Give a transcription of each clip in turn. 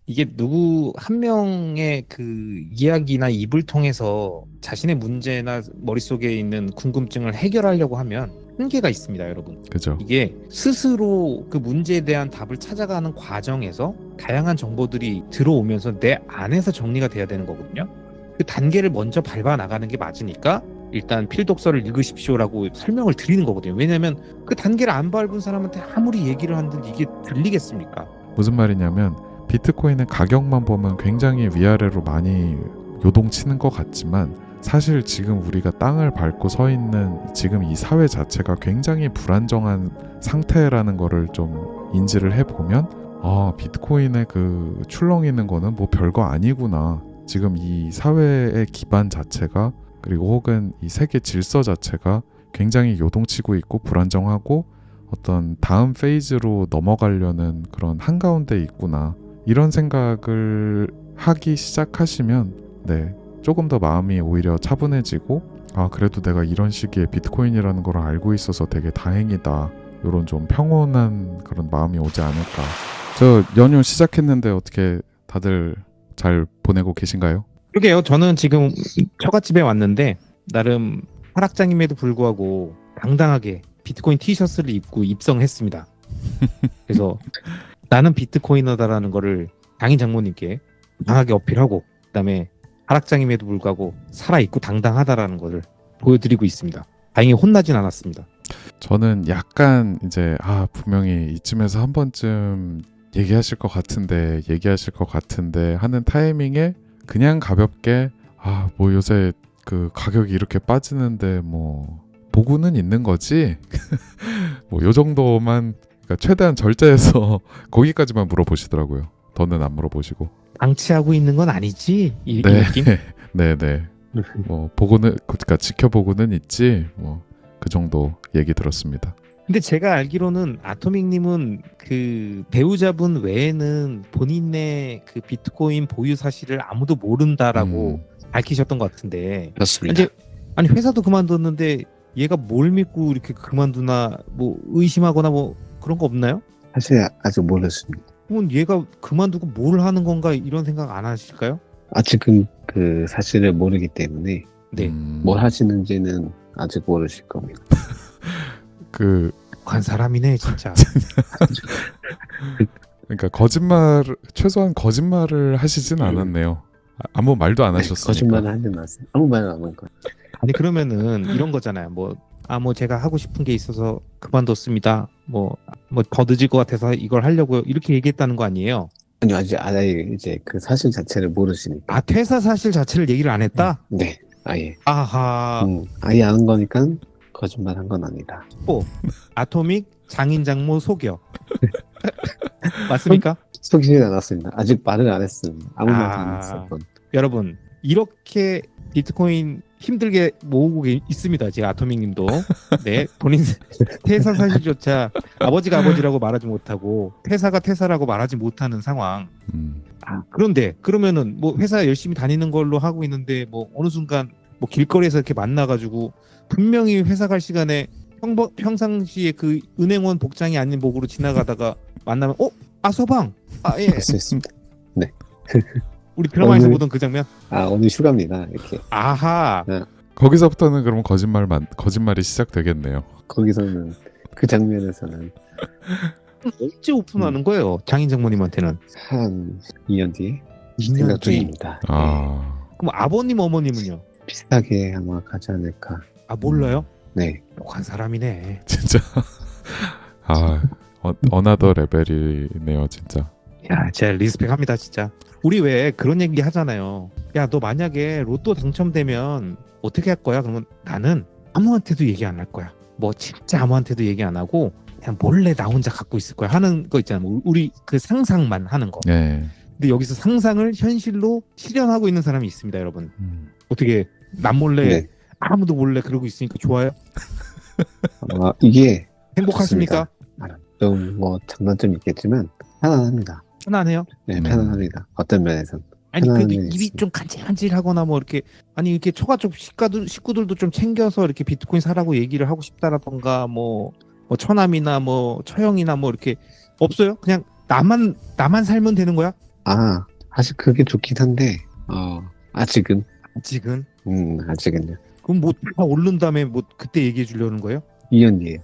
이게 누구 한 명의 그 이야기나 입을 통해서 자신의 문제나 머릿속에 있는 궁금증을 해결하려고 하면 한계가 있습니다, 여러분. 그죠. 이게 스스로 그 문제에 대한 답을 찾아가는 과정에서 다양한 정보들이 들어오면서 내 안에서 정리가 돼야 되는 거거든요. 그 단계를 먼저 밟아 나가는 게 맞으니까 일단 필독서를 읽으십시오라고 설명을 드리는 거거든요. 왜냐하면 그 단계를 안 밟은 사람한테 아무리 얘기를 한들 이게 들리겠습니까? 무슨 말이냐면 비트코인의 가격만 보면 굉장히 위아래로 많이 요동치는 것 같지만 사실 지금 우리가 땅을 밟고 서 있는 지금 이 사회 자체가 굉장히 불안정한 상태라는 거를 좀 인지를 해보면 비트코인의 그 출렁이는 거는 뭐 별거 아니구나. 지금 이 사회의 기반 자체가 그리고 혹은 이 세계 질서 자체가 굉장히 요동치고 있고 불안정하고 어떤 다음 페이지로 넘어가려는 그런 한가운데 있구나. 이런 생각을 하기 시작하시면 조금 더 마음이 오히려 차분해지고 그래도 내가 이런 시기에 비트코인이라는 걸 알고 있어서 되게 다행이다. 이런 좀 평온한 그런 마음이 오지 않을까. 저 연휴 시작했는데 어떻게 다들 잘 보내고 계신가요? 그러게요. 저는 지금 처갓집에 왔는데 나름 하락장임에도 불구하고 당당하게 비트코인 티셔츠를 입고 입성했습니다. 그래서 나는 비트코이너다라는 거를 장인 장모님께 강하게 어필하고 그다음에 하락장임에도 불구하고 살아있고 당당하다라는 것을 보여드리고 있습니다. 다행히 혼나진 않았습니다. 저는 약간 이제 분명히 이쯤에서 한 번쯤 얘기하실 것 같은데 하는 타이밍에 그냥 가볍게 뭐 요새 그 가격이 이렇게 빠지는데 뭐 보고는 있는 거지 뭐 요 정도만 그러니까 최대한 절제해서 거기까지만 물어보시더라고요. 더는 안 물어보시고 방치하고 있는 건 아니지? 이 네. 느낌? 네네 뭐 보고는 그러니까 지켜보고는 있지 뭐 그 정도 얘기 들었습니다. 근데 제가 알기로는 아토믹님은 그 배우자분 외에는 본인의 그 비트코인 보유 사실을 아무도 모른다라고 밝히셨던 것 같은데. 그렇습니다. 아니 회사도 그만뒀는데 얘가 뭘 믿고 이렇게 그만두나 뭐 의심하거나 뭐 그런 거 없나요? 사실 아직 모르겠습니다. 그럼 얘가 그만두고 뭘 하는 건가 이런 생각 안 하실까요? 아직은 그 사실을 모르기 때문에 네. 뭘 하시는지는 아직 모르실 겁니다. 그 독한 사람이네 진짜. 그러니까 최소한 거짓말을 하시진 않았네요. 아무 말도 안 하셨으니까. 거짓말을 하지 마세요. 아무 말 안 한 거예요. 아니 그러면은 이런 거잖아요. 뭐 제가 하고 싶은 게 있어서 그만뒀습니다. 뭐 더 늦을 것 같아서 이걸 하려고 이렇게 얘기했다는 거 아니에요? 아니요, 아직 아예 이제 그 사실 자체를 모르시니까. 퇴사 사실 자체를 얘기를 안 했다? 네, 아예. 아하. 아예 아는 거니까 거짓말 한 건 아니다. 아토믹 장인 장모 속여. 맞습니까? 속이진 않았습니다. 아직 말을 안 했습니다. 아무 말도 안 아. 했었던. 여러분 이렇게 비트코인 힘들게 모으고 있습니다. 지금 아토믹님도 네 본인 퇴사 사실조차 아버지가 아버지라고 말하지 못하고 퇴사가 퇴사라고 말하지 못하는 상황. 그런데 그러면은 뭐 회사 열심히 다니는 걸로 하고 있는데 뭐 어느 순간 뭐 길거리에서 이렇게 만나가지고 분명히 회사 갈 시간에 평상시에 그 은행원 복장이 아닌 목으로 지나가다가 만나면 서방 예. 할 수 있습니다. 네. 우리 드라마에서 오늘- 보던 그 장면. 오늘 휴가입니다. 이렇게. 아하. 거기서부터는 그럼 거짓말이 시작되겠네요. 거기서는 그 장면에서는 언제 오픈하는 거예요? 장인 장모님한테는. 한 2년 뒤에 2년 생각 뒤. 중입니다. 네. 그럼 아버님 어머님은요? 비슷하게 아마 가지 않을까. 몰라요? 네. 독한 사람이네. 진짜 어나더 레벨이네요 진짜. 야, 제가 리스펙합니다 진짜. 우리 왜 그런 얘기 하잖아요. 야, 너 만약에 로또 당첨되면 어떻게 할 거야? 그러면 나는 아무한테도 얘기 안 할 거야. 뭐 진짜 아무한테도 얘기 안 하고 그냥 몰래 나 혼자 갖고 있을 거야 하는 거 있잖아요. 뭐 우리 그 상상만 하는 거. 네. 근데 여기서 상상을 현실로 실현하고 있는 사람이 있습니다, 여러분. 어떻게 남몰래 네. 아무도 몰래 그러고 있으니까 좋아요? 이게 행복하십니까? 좀 뭐 장단점이 있겠지만 편안합니다. 편안해요? 네, 편안합니다. 어떤 면에선. 아니 그래도 편안함이 입이 있습니다. 좀 간질간질하거나 뭐 이렇게 이렇게 처가족 식구들도 좀 챙겨서 이렇게 비트코인 사라고 얘기를 하고 싶다라던가 뭐 처남이나 뭐 처형이나 뭐 이렇게 없어요? 그냥 나만 살면 되는 거야? 사실 그게 좋긴 한데, 아직은, 아직은요. 그럼 뭐 다 오른 다음에 뭐 그때 얘기해 주려는 거예요? 2년이에요.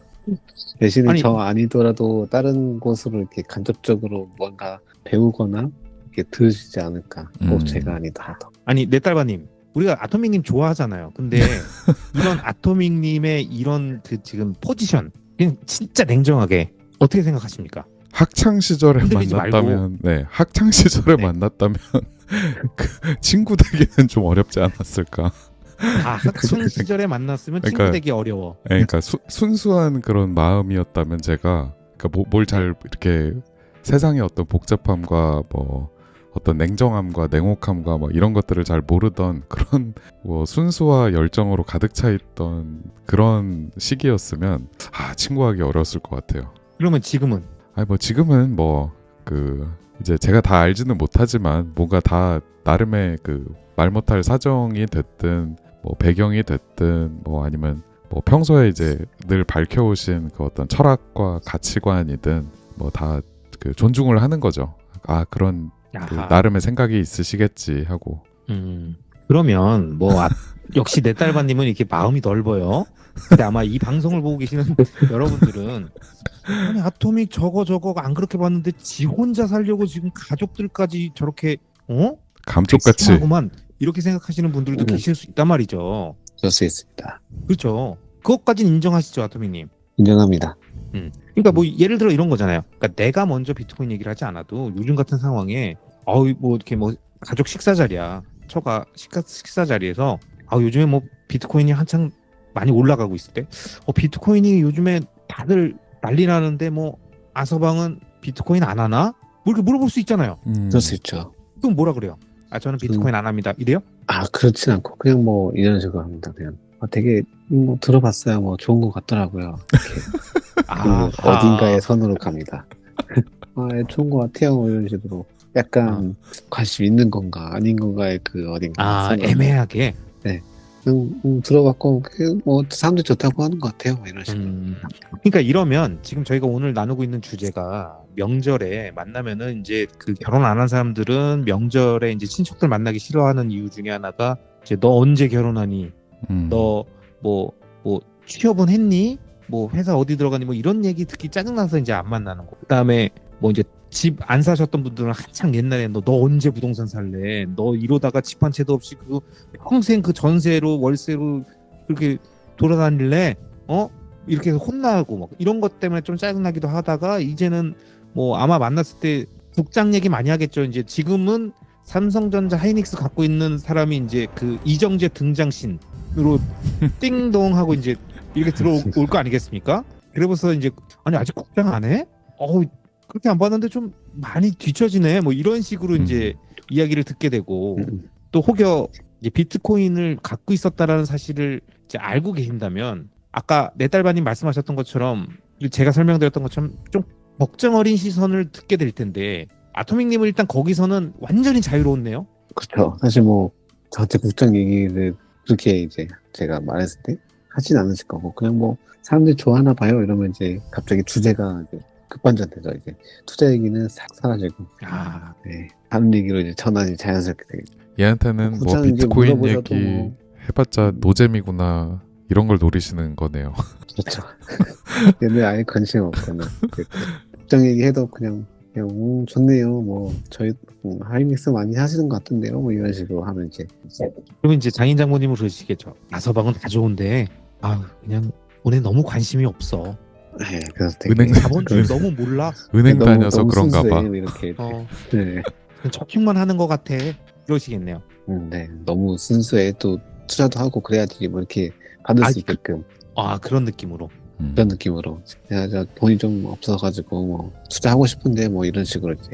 대신에 아니, 저 아니더라도 다른 곳으로 이렇게 간접적으로 뭔가 배우거나 이렇게 들으시지 않을까. 꼭 제가 아니더라도. 아니 내 딸바님 우리가 아토믹님 좋아하잖아요. 근데 이런 아토믹님의 이런 그 지금 포지션 그냥 진짜 냉정하게 어떻게 생각하십니까? 학창 시절에 흔들리지 만났다면, 네, 학창 시절에 네. 만났다면 그 친구 되기는 좀 어렵지 않았을까? 학창 시절에 만났으면 친구 그러니까- 되기 어려워. 그러니까 순수한 그런 마음이었다면 제가 그러니까 뭘 잘 이렇게 세상의 어떤 복잡함과 뭐 어떤 냉정함과 냉혹함과 뭐 이런 것들을 잘 모르던 그런 뭐 순수와 열정으로 가득 차 있던 그런 시기였으면 친구하기 어려웠을 것 같아요. 그러면 지금은 아니 뭐 지금은 뭐 그 이제 제가 다 알지는 못하지만 뭔가 다 나름의 그 말 못할 사정이 됐든 뭐 배경이 됐든 뭐 아니면 뭐 평소에 이제 늘 밝혀오신 그 어떤 철학과 가치관이든 뭐 다 그 존중을 하는 거죠. 그런 그 아하. 나름의 생각이 있으시겠지 하고. 그러면 뭐 역시 내 딸바님은 이렇게 마음이 넓어요. 근데 아마 이 방송을 보고 계시는 여러분들은 아니 아토믹 저거 안 그렇게 봤는데 지 혼자 살려고 지금 가족들까지 저렇게 감쪽같이. 하구만 이렇게 생각하시는 분들도 네. 계실 수 있단 말이죠. 그럴 수 있습니다. 그렇죠. 그것까지는 인정하시죠, 아토믹님. 인정합니다. 그러니까 뭐 예를 들어 이런 거잖아요. 그러니까 내가 먼저 비트코인 얘기를 하지 않아도 요즘 같은 상황에 뭐 이렇게 뭐 가족 식사 자리야. 처가 식사 자리에서 요즘에 뭐 비트코인이 한창 많이 올라가고 있을 때 비트코인이 요즘에 다들 난리 나는데 뭐 아서방은 비트코인 안 하나? 뭐 이렇게 물어볼 수 있잖아요. 그럴 수 있죠. 그럼 뭐라 그래요? 저는 비트코인 안 합니다. 이래요? 그렇진 않고 그냥 뭐 이런 식으로 합니다. 그냥 되게 뭐 들어봤어요. 뭐 좋은 것 같더라고요. 이렇게 어딘가에 선으로 갑니다. 좋은 것 같아요. 뭐 이런 식으로 약간 관심 있는 건가 아닌 건가에 그 어딘가 선으로. 애매하게. 네. 들어봤고 뭐 사람들이 좋다고 하는 것 같아요. 뭐 이런 식으로. 그러니까 이러면 지금 저희가 오늘 나누고 있는 주제가 명절에 만나면은 이제 그 결혼 안 한 사람들은 명절에 이제 친척들 만나기 싫어하는 이유 중에 하나가 이제 너 언제 결혼하니? 너 뭐 취업은 했니? 뭐 회사 어디 들어가니? 뭐 이런 얘기 듣기 짜증나서 이제 안 만나는 거. 그다음에 뭐 이제 집 안 사셨던 분들은 한창 옛날에 너 언제 부동산 살래? 너 이러다가 집 한 채도 없이 그 평생 그 전세로 월세로 그렇게 돌아다닐래? 이렇게 해서 혼나고 막 이런 것 때문에 좀 짜증나기도 하다가 이제는 뭐 아마 만났을 때 국장 얘기 많이 하겠죠. 이제 지금은 삼성전자 하이닉스 갖고 있는 사람이 이제 그 이정재 등장신으로 띵동 하고 이제 이렇게 들어올 거 아니겠습니까? 그래서 이제 아니 아직 국장 안 해? 그렇게 안 봤는데 좀 많이 뒤처지네. 뭐 이런 식으로 이제 이야기를 듣게 되고 또 혹여 이제 비트코인을 갖고 있었다라는 사실을 이제 알고 계신다면 아까 내 딸바님 말씀하셨던 것처럼 제가 설명드렸던 것처럼 좀 걱정 어린 시선을 듣게 될 텐데 아토믹님은 일단 거기서는 완전히 자유로웠네요. 그렇죠. 사실 뭐 저한테 국장 얘기를 그렇게 이제 제가 말했을 때 하진 않으실 거고 그냥 뭐 사람들이 좋아하나 봐요. 이러면 이제 갑자기 주제가 이제 급반전되죠. 이제 투자 얘기는 싹 사라지고 네, 다른 얘기로 이제 전환이 자연스럽게 되겠죠. 얘한테는 뭐 국장 이제 비트코인 물어보셔도 얘기 뭐. 해봤자 노잼이구나 이런 걸 노리시는 거네요. 그렇죠. 얘네 아예 관심 없거나 국장 얘기해도 그냥 좋네요. 뭐 저희 하이닉스 많이 하시는 것 같은데요. 뭐 이런 식으로 하면 이제 그러면 이제 장인 장모님은 그러시겠죠. 아서방은 다 좋은데 그냥 오늘 너무 관심이 없어. 네, 그래서 되게 은행 자본주의 너무 몰라. 은행 너무- 다녀서 너무 그런가 봐. 순수해, 이렇게. 네. 그냥 저축만 하는 것 같아. 이러시겠네요. 네, 너무 순수해. 또 투자도 하고 그래야지 뭐 이렇게 받을 수 있게끔 그런 느낌으로. 그런 느낌으로. 저 돈이 좀 없어가지고 뭐 투자하고 싶은데 뭐 이런 식으로 이제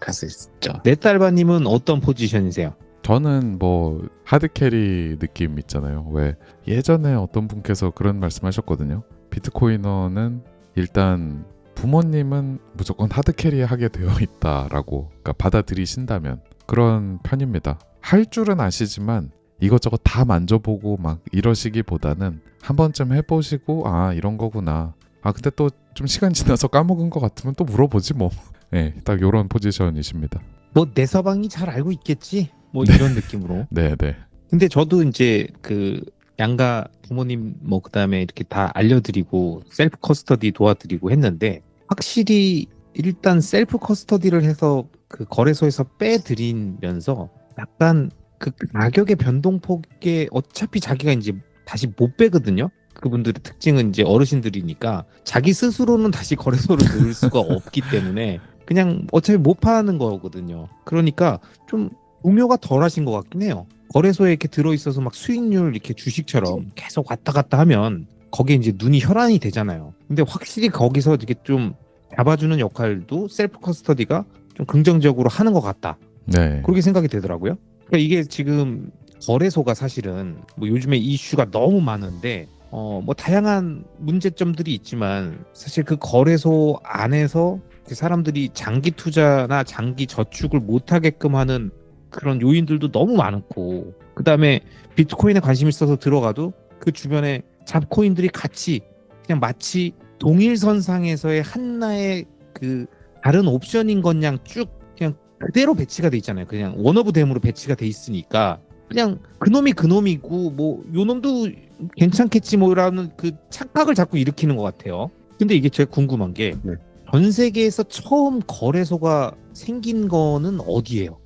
갈 수 있죠. 내 딸바님은 어떤 포지션이세요? 저는 뭐 하드캐리 느낌 있잖아요. 왜 예전에 어떤 분께서 그런 말씀하셨거든요. 비트코이너는 일단 부모님은 무조건 하드캐리 하게 되어 있다라고 그러니까 받아들이신다면 그런 편입니다. 할 줄은 아시지만 이것저것 다 만져보고 막 이러시기보다는 한 번쯤 해보시고 이런 거구나. 근데 또 좀 시간 지나서 까먹은 것 같으면 또 물어보지 뭐. 네, 딱 이런 포지션이십니다. 뭐 내 서방이 잘 알고 있겠지 뭐 이런 느낌으로. 네네. 근데 저도 이제 그 양가 부모님 뭐 그다음에 이렇게 다 알려드리고 셀프 커스터디 도와드리고 했는데 확실히 일단 셀프 커스터디를 해서 그 거래소에서 빼드리면서 약간 그 가격의 변동폭에 어차피 자기가 이제 다시 못 빼거든요. 그분들의 특징은 이제 어르신들이니까 자기 스스로는 다시 거래소를 넣을 수가 없기 때문에 그냥 어차피 못 파는 거거든요. 그러니까 좀 우묘가 덜하신 것 같긴 해요. 거래소에 이렇게 들어있어서 막 수익률 이렇게 주식처럼 계속 왔다 갔다 하면 거기에 이제 눈이 혈안이 되잖아요. 근데 확실히 거기서 이렇게 좀 잡아주는 역할도 셀프 커스터디가 좀 긍정적으로 하는 것 같다. 네. 그렇게 생각이 되더라고요. 그러니까 이게 지금 거래소가 사실은 뭐 요즘에 이슈가 너무 많은데 뭐 다양한 문제점들이 있지만 사실 그 거래소 안에서 그 사람들이 장기 투자나 장기 저축을 못 하게끔 하는 그런 요인들도 너무 많고 그다음에 비트코인에 관심 있어서 들어가도 그 주변에 잡코인들이 같이 그냥 마치 동일선상에서의 하나의 그 다른 옵션인 것냥 쭉 그냥 그대로 배치가 돼 있잖아요. 그냥 원오브댐으로 배치가 돼 있으니까 그냥 그놈이 그놈이고 뭐 요놈도 괜찮겠지 뭐라는 그 착각을 자꾸 일으키는 것 같아요. 근데 이게 제가 궁금한 게 네. 전 세계에서 처음 거래소가 생긴 거는 어디예요?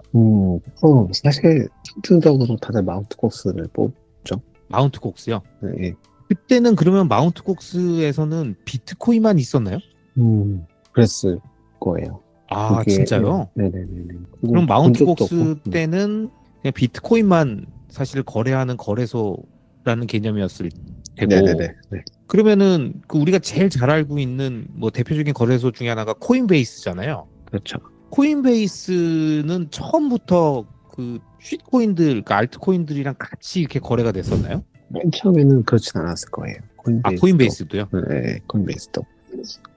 사실 상징적으로 다들 마운트 콕스를 뽑죠. 마운트 콕스요? 네, 예. 그때는 그러면 마운트 콕스에서는 비트코인만 있었나요? 그랬을 거예요. 아, 그게, 진짜요? 네네네네. 그럼 마운트 본 적도 콕스 없고. 때는 그냥 비트코인만 사실 거래하는 거래소라는 개념이었을 테고 네네네. 네. 그러면은 그 우리가 제일 잘 알고 있는 뭐 대표적인 거래소 중에 하나가 코인베이스잖아요. 그렇죠. 코인베이스는 처음부터 그 쉿코인들, 그러니까 알트코인들이랑 같이 이렇게 거래가 됐었나요? 맨 처음에는 그렇진 않았을 거예요. 아, 코인베이스도. 코인베이스도요? 네, 코인베이스도.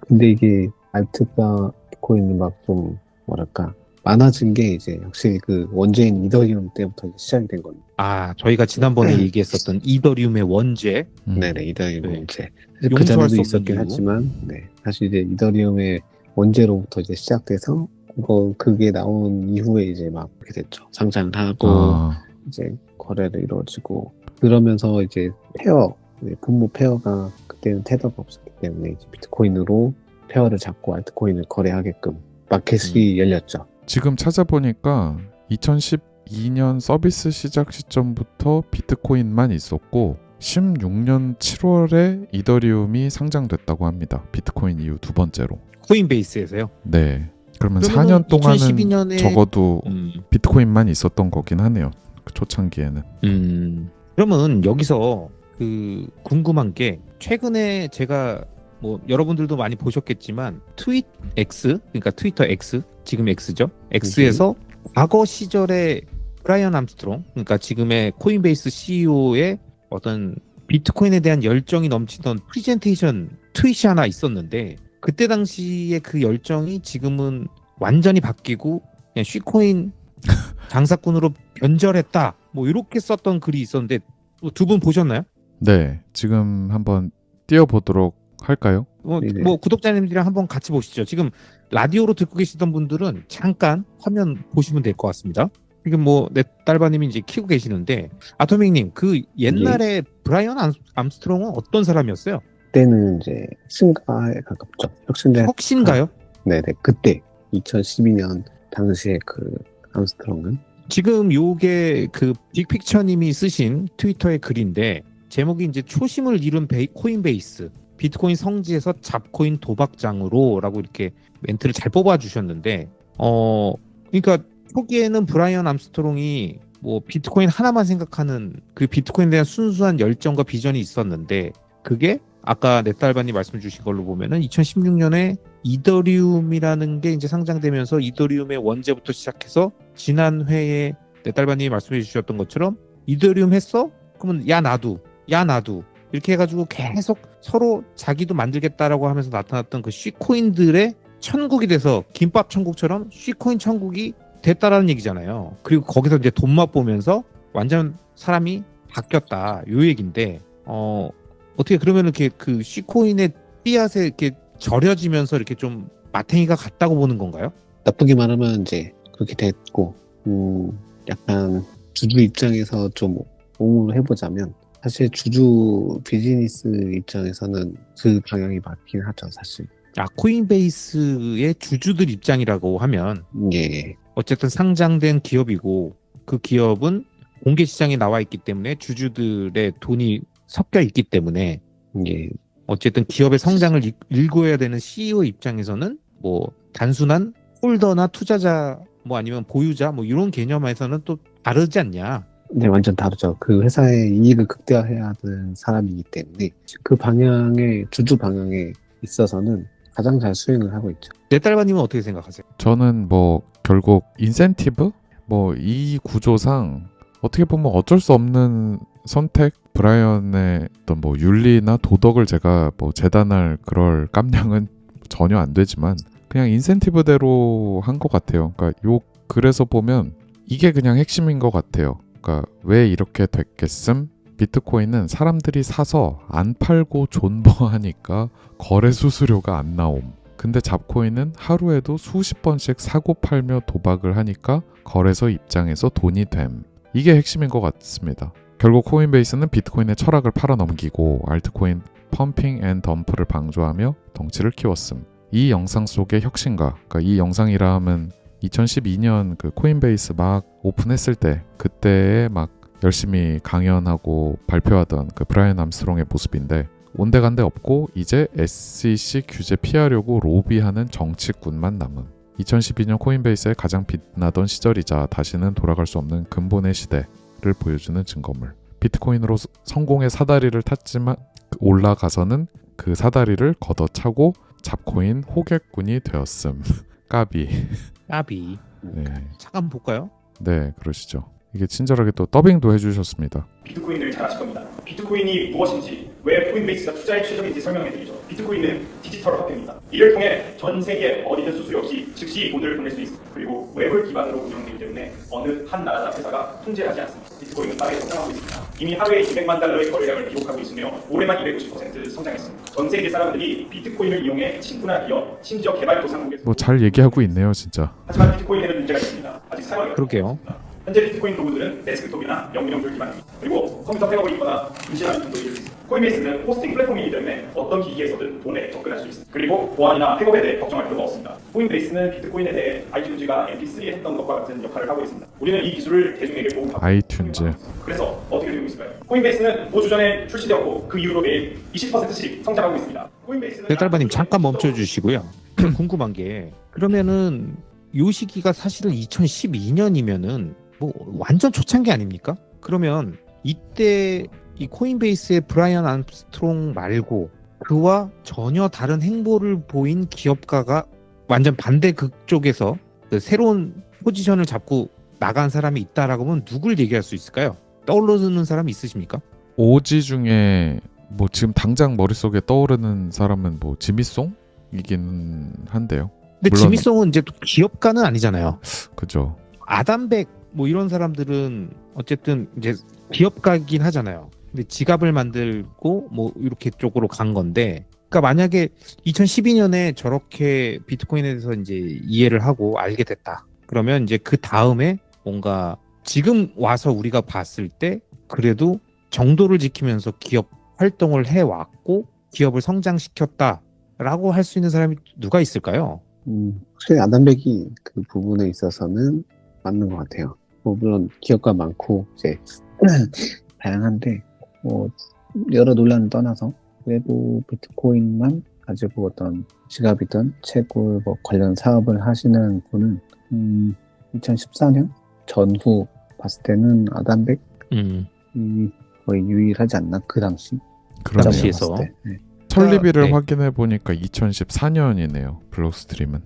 근데 이게 알트가 코인이 막 좀 뭐랄까 많아진 게 이제 확실히 그 원재인 이더리움 때부터 이제 시작이 된 겁니다. 아, 저희가 지난번에 얘기했었던 이더리움의 원죄, 네네, 이더리움 네. 원재. 사실 그 용서할 전에도 수 없는 있었긴 이유. 하지만, 네, 사실 이제 이더리움의 원재로부터 이제 시작돼서 그게 나온 이후에 이제 막 그렇게 됐죠. 상장을 하고 아, 이제 거래를 이루어지고 그러면서 이제 분모 페어가 그때는 테더가 없었기 때문에 이제 비트코인으로 페어를 잡고 알트코인을 거래하게끔 마켓이 열렸죠. 지금 찾아보니까 2012년 서비스 시작 시점부터 비트코인만 있었고 16년 7월에 이더리움이 상장됐다고 합니다. 비트코인 이후 두 번째로. 코인베이스에서요. 네. 그러면 그러면은 4년 동안은 2012년에 적어도 음, 비트코인만 있었던 거긴 하네요. 그 초창기에는. 그러면 여기서 그 궁금한 게 최근에 제가 뭐 여러분들도 많이 보셨겠지만 X 그러니까 트위터 X 지금 X죠. X에서 과거 시절에 브라이언 암스트롱 그러니까 지금의 코인베이스 CEO의 어떤 비트코인에 대한 열정이 넘치던 프리젠테이션 트윗이 하나 있었는데 그때 당시에 그 열정이 지금은 완전히 바뀌고 그냥 쉬코인 장사꾼으로 변절했다. 뭐 이렇게 썼던 글이 있었는데 두 분 보셨나요? 네. 지금 한번 띄워보도록 할까요? 네네. 뭐 구독자님들이랑 한번 같이 보시죠. 지금 라디오로 듣고 계시던 분들은 잠깐 화면 보시면 될 것 같습니다. 지금 뭐 내 딸바님이 이제 키고 계시는데 아토믹님 그 옛날에 브라이언 암스트롱은 어떤 사람이었어요? 그때는 이제 혁신가에 가깝죠. 혁신자. 혁신가요? 네네. 그때 2012년 당시에 그 암스트롱은 지금 요게 그 빅픽처님이 쓰신 트위터의 글인데 제목이 이제 초심을 잃은 코인베이스 비트코인 성지에서 잡코인 도박장으로라고 이렇게 멘트를 잘 뽑아주셨는데 그러니까 초기에는 브라이언 암스트롱이 뭐 비트코인 하나만 생각하는 그 비트코인에 대한 순수한 열정과 비전이 있었는데 그게 아까 넷달반이 말씀 주신 걸로 보면은 2016년에 이더리움이라는 게 이제 상장되면서 이더리움의 원제부터 시작해서 지난 회에 넷달반이 말씀해 주셨던 것처럼 이더리움 했어? 그러면 야 나도 이렇게 해가지고 계속 서로 자기도 만들겠다라고 하면서 나타났던 그 쉬코인들의 천국이 돼서 김밥 천국처럼 쉬코인 천국이 됐다라는 얘기잖아요. 그리고 거기서 이제 돈 맛보면서 완전 사람이 바뀌었다 요 얘기인데 어떻게 그러면 이렇게 그 쉬코인의 씨앗에 이렇게 절여지면서 이렇게 좀 마탱이가 갔다고 보는 건가요? 나쁘게 말하면 이제 그렇게 됐고, 약간 주주 입장에서 좀 옹호를 해보자면, 사실 주주 비즈니스 입장에서는 그 방향이 맞긴 하죠, 사실. 코인베이스의 주주들 입장이라고 하면 예, 어쨌든 상장된 기업이고 그 기업은 공개 시장에 나와 있기 때문에 주주들의 돈이 섞여 있기 때문에 예, 어쨌든 기업의 성장을 일궈야 되는 CEO 입장에서는 뭐 단순한 홀더나 투자자 뭐 아니면 보유자 뭐 이런 개념에서는 또 다르지 않냐. 네, 완전 다르죠. 그 회사의 이익을 극대화해야 하는 사람이기 때문에 그 방향의 주주 방향에 있어서는 가장 잘 수행을 하고 있죠. 네달바님은 어떻게 생각하세요? 저는 뭐 결국 인센티브? 뭐 이 구조상 어떻게 보면 어쩔 수 없는 선택, 브라이언의 어떤 뭐 윤리나 도덕을 제가 뭐 재단할 그럴 깜냥은 전혀 안 되지만 그냥 인센티브대로 한 것 같아요. 그러니까 그래서 보면 이게 그냥 핵심인 것 같아요. 그러니까 왜 이렇게 됐겠음? 비트코인은 사람들이 사서 안 팔고 존버하니까 거래 수수료가 안 나옴. 근데 잡코인은 하루에도 수십 번씩 사고 팔며 도박을 하니까 거래소 입장에서 돈이 됨. 이게 핵심인 것 같습니다. 결국 코인베이스는 비트코인의 철학을 팔아넘기고 알트코인 펌핑 앤 덤프를 방조하며 덩치를 키웠음. 이 영상 속의 혁신가, 그러니까 이 영상이라 하면 2012년 그 코인베이스 막 오픈했을 때 그때에 막 열심히 강연하고 발표하던 그 브라이언 암스트롱의 모습인데 온데간데 없고 이제 SEC 규제 피하려고 로비하는 정치꾼만 남음. 2012년 코인베이스의 가장 빛나던 시절이자 다시는 돌아갈 수 없는 근본의 시대를 보여주는 증거물. 비트코인으로 성공의 사다리를 탔지만 올라가서는 그 사다리를 걷어차고 잡코인 호객꾼이 되었음. 까비. 네. 네. 잠깐 볼까요? 네, 그러시죠. 이게 친절하게 또 더빙도 해주셨습니다. 비트코인을 잘 아실 겁니다. 비트코인이 무엇인지, 왜 코인베이스가 투자에 최적인지 설명해드리죠. 비트코인은 디지털 화폐입니다. 이를 통해 전 세계 어디든 수수료 없이 즉시 돈을 보낼 수 있습니다. 그리고 웹을 기반으로 운영되기 때문에 어느 한 나라나 회사가 통제하지 않습니다. 비트코인은 빠르게 성장하고 있습니다. 이미 하루에 200만 달러의 거래량을 기록하고 있으며 올해만 250% 성장했습니다. 전 세계 사람들이 비트코인을 이용해 친구나 기업, 심지어 개발도상국에서 뭐 잘 얘기하고 있네요, 진짜. 하지만 비트코인에는 문제가 있습니다. 아직 사용하기가 그러게요. 어렵습니다. 현재 비트코인 도구들은 데스크톱이나 영문형줄 기반입니다. 그리고 컴퓨터 백업을 있거나 분실하는 정도 이를 수 있습니다. 코인베이스는 호스팅 플랫폼이기 때문에 어떤 기기에서든 돈에 접근할 수 있습니다. 그리고 보안이나 백업에 대해 걱정할 필요가 없습니다. 코인베이스는 비트코인에 대해 아이튠즈가 MP3에 했던 것과 같은 역할을 하고 있습니다. 우리는 이 기술을 대중에게 보급하고 아이튠즈. 그래서 어떻게 되고 있을까요? 코인베이스는 5주 전에 출시되었고 그 이후로 매일 20%씩 성장하고 있습니다. 코인베이스는 네달바님 잠깐 멈춰주시고요. 궁금한 게 그러면은 요 시기가 사실은 2012년이면은 뭐 완전 초창기 아닙니까? 그러면 이때 이 코인베이스의 브라이언 암스트롱 말고 그와 전혀 다른 행보를 보인 기업가가 완전 반대 극쪽에서 그 새로운 포지션을 잡고 나간 사람이 있다라고 하면 누굴 얘기할 수 있을까요? 떠오르는 사람이 있으십니까? 오지 중에 뭐 지금 당장 머릿속에 떠오르는 사람은 뭐 지미송이긴 한데요. 근데 물론- 지미송은 이제 또 기업가는 아니잖아요. 그죠. 아담백 뭐 이런 사람들은 어쨌든 이제 기업가긴 하잖아요. 근데 지갑을 만들고 뭐 이렇게 쪽으로 간 건데, 그러니까 만약에 2012년에 저렇게 비트코인에 대해서 이제 이해를 하고 알게 됐다. 그러면 이제 그 다음에 뭔가 지금 와서 우리가 봤을 때 그래도 정도를 지키면서 기업 활동을 해왔고 기업을 성장시켰다라고 할 수 있는 사람이 누가 있을까요? 확실히 아담백이 그 부분에 있어서는 맞는 것 같아요. 뭐 물론 기업가 많고 이제 다양한데 뭐 여러 논란을 떠나서 외부 비트코인만 가지고 어떤 지갑이든 채굴 뭐 관련 사업을 하시는 분은 2014년 전후 봤을 때는 아담백이 거의 유일하지 않나 그 당시. 그러네요. 당시에서. 봤을 때. 네. 설립일을 네. 확인해 보니까 2014년이네요. 블록스트림은.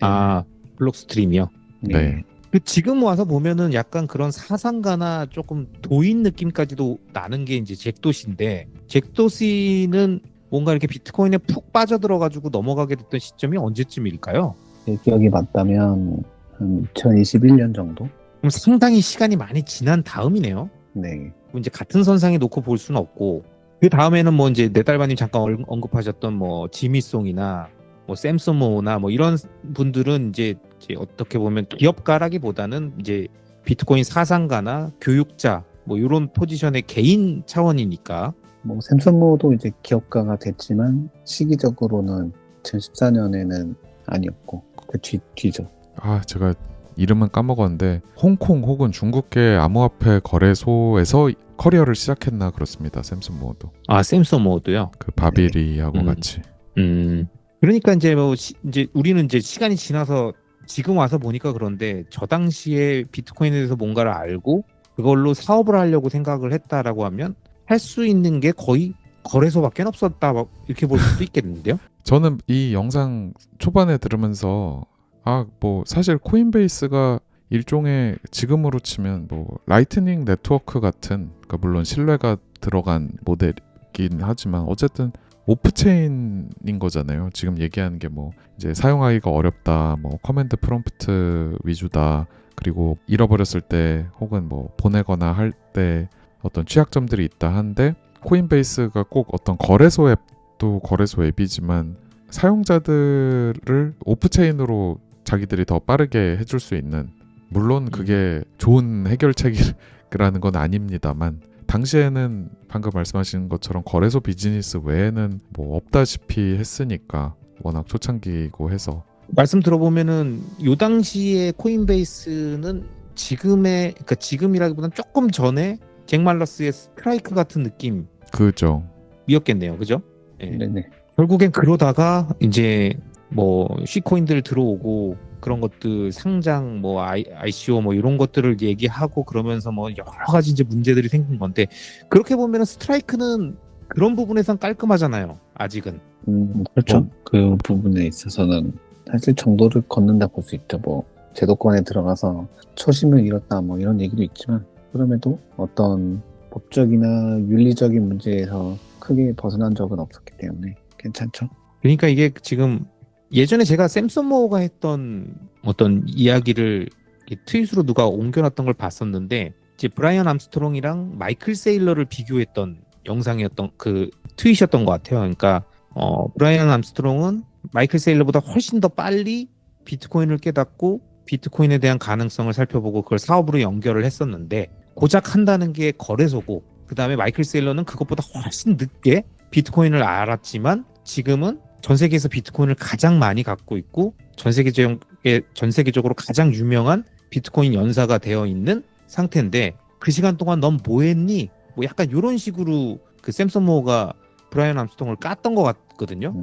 블록스트림이요. 네. 그 지금 와서 보면은 약간 그런 사상가나 조금 도인 느낌까지도 나는 게 이제 잭도시인데, 잭도시는 뭔가 이렇게 비트코인에 푹 빠져들어가지고 넘어가게 됐던 시점이 언제쯤일까요? 제 기억이 맞다면 한 2021년 정도. 그럼 상당히 시간이 많이 지난 다음이네요. 네. 이제 같은 선상에 놓고 볼 수는 없고, 그 다음에는 뭐 이제 네달바님 잠깐 언급하셨던 뭐 지미송이나 뭐 샘소모나 뭐 이런 분들은 이제 어떻게 보면 기업가라기보다는 이제 비트코인 사상가나 교육자 뭐 이런 포지션의 개인 차원이니까. 뭐 샘슨모도 이제 기업가가 됐지만 시기적으로는 2014년에는 아니었고 그 뒤죠. 제가 이름은 까먹었는데 홍콩 혹은 중국계 암호화폐 거래소에서 커리어를 시작했나 그렇습니다. 샘슨모도. 샘소모도요. 그 바비리하고 음. 같이. 그러니까 이제 이제 우리는 이제 시간이 지나서 지금 와서 보니까 그런데 저 당시에 비트코인에 대해서 뭔가를 알고 그걸로 사업을 하려고 생각을 했다라고 하면 할 수 있는 게 거의 거래소밖에 없었다 이렇게 볼 수도 있겠는데요. 저는 이 영상 초반에 들으면서 뭐 사실 코인베이스가 일종의 지금으로 치면 뭐 라이트닝 네트워크 같은, 그러니까 물론 신뢰가 들어간 모델이긴 하지만 어쨌든 오프체인인 거잖아요. 지금 얘기하는 게 뭐 이제 사용하기가 어렵다, 뭐 커맨드 프롬프트 위주다, 그리고 잃어버렸을 때 혹은 뭐 보내거나 할 때 어떤 취약점들이 있다 한데, 코인베이스가 꼭 어떤 거래소 앱도 거래소 앱이지만 사용자들을 오프체인으로 자기들이 더 빠르게 해줄 수 있는, 물론 그게 좋은 해결책이라는 건 아닙니다만 당시에는 방금 말씀하신 것처럼 거래소 비즈니스 외에는 뭐 없다시피 했으니까, 워낙 초창기이고 해서. 말씀 들어보면은 요 당시에 코인베이스는 그러니까 지금이라기보다는 조금 전에 잭 말러스의 스트라이크 같은 그죠. 느낌이었겠네요. 그죠? 예. 네네. 결국엔 그러다가 이제 뭐 쉬코인들 들어오고 그런 것들 상장 뭐 ICO 뭐 이런 것들을 얘기하고 그러면서 뭐 여러 가지 이제 문제들이 생긴 건데, 그렇게 보면은 스트라이크는 그런 부분에선 깔끔하잖아요. 아직은. 그렇죠. 그 부분에 있어서는 사실 정도를 걷는다 볼 수 있죠. 뭐 제도권에 들어가서 초심을 잃었다 뭐 이런 얘기도 있지만, 그럼에도 어떤 법적이나 윤리적인 문제에서 크게 벗어난 적은 없었기 때문에 괜찮죠. 그러니까 이게 지금 예전에 제가 샘슨모어가 했던 어떤 이야기를 트윗으로 누가 옮겨놨던 걸 봤었는데, 이제 브라이언 암스트롱이랑 마이클 세일러를 비교했던 영상이었던 그 트윗이었던 것 같아요. 그러니까 브라이언 암스트롱은 마이클 세일러보다 훨씬 더 빨리 비트코인을 깨닫고 비트코인에 대한 가능성을 살펴보고 그걸 사업으로 연결을 했었는데, 고작 한다는 게 거래소고, 그 다음에 마이클 세일러는 그것보다 훨씬 늦게 비트코인을 알았지만 지금은 전 세계에서 비트코인을 가장 많이 갖고 있고 전 세계적으로 가장 유명한 비트코인 연사가 되어 있는 상태인데, 그 시간 동안 넌 뭐 했니? 뭐 약간 이런 식으로 그 샘슨모어가 브라이언 암스트롱을 깠던 것 같거든요.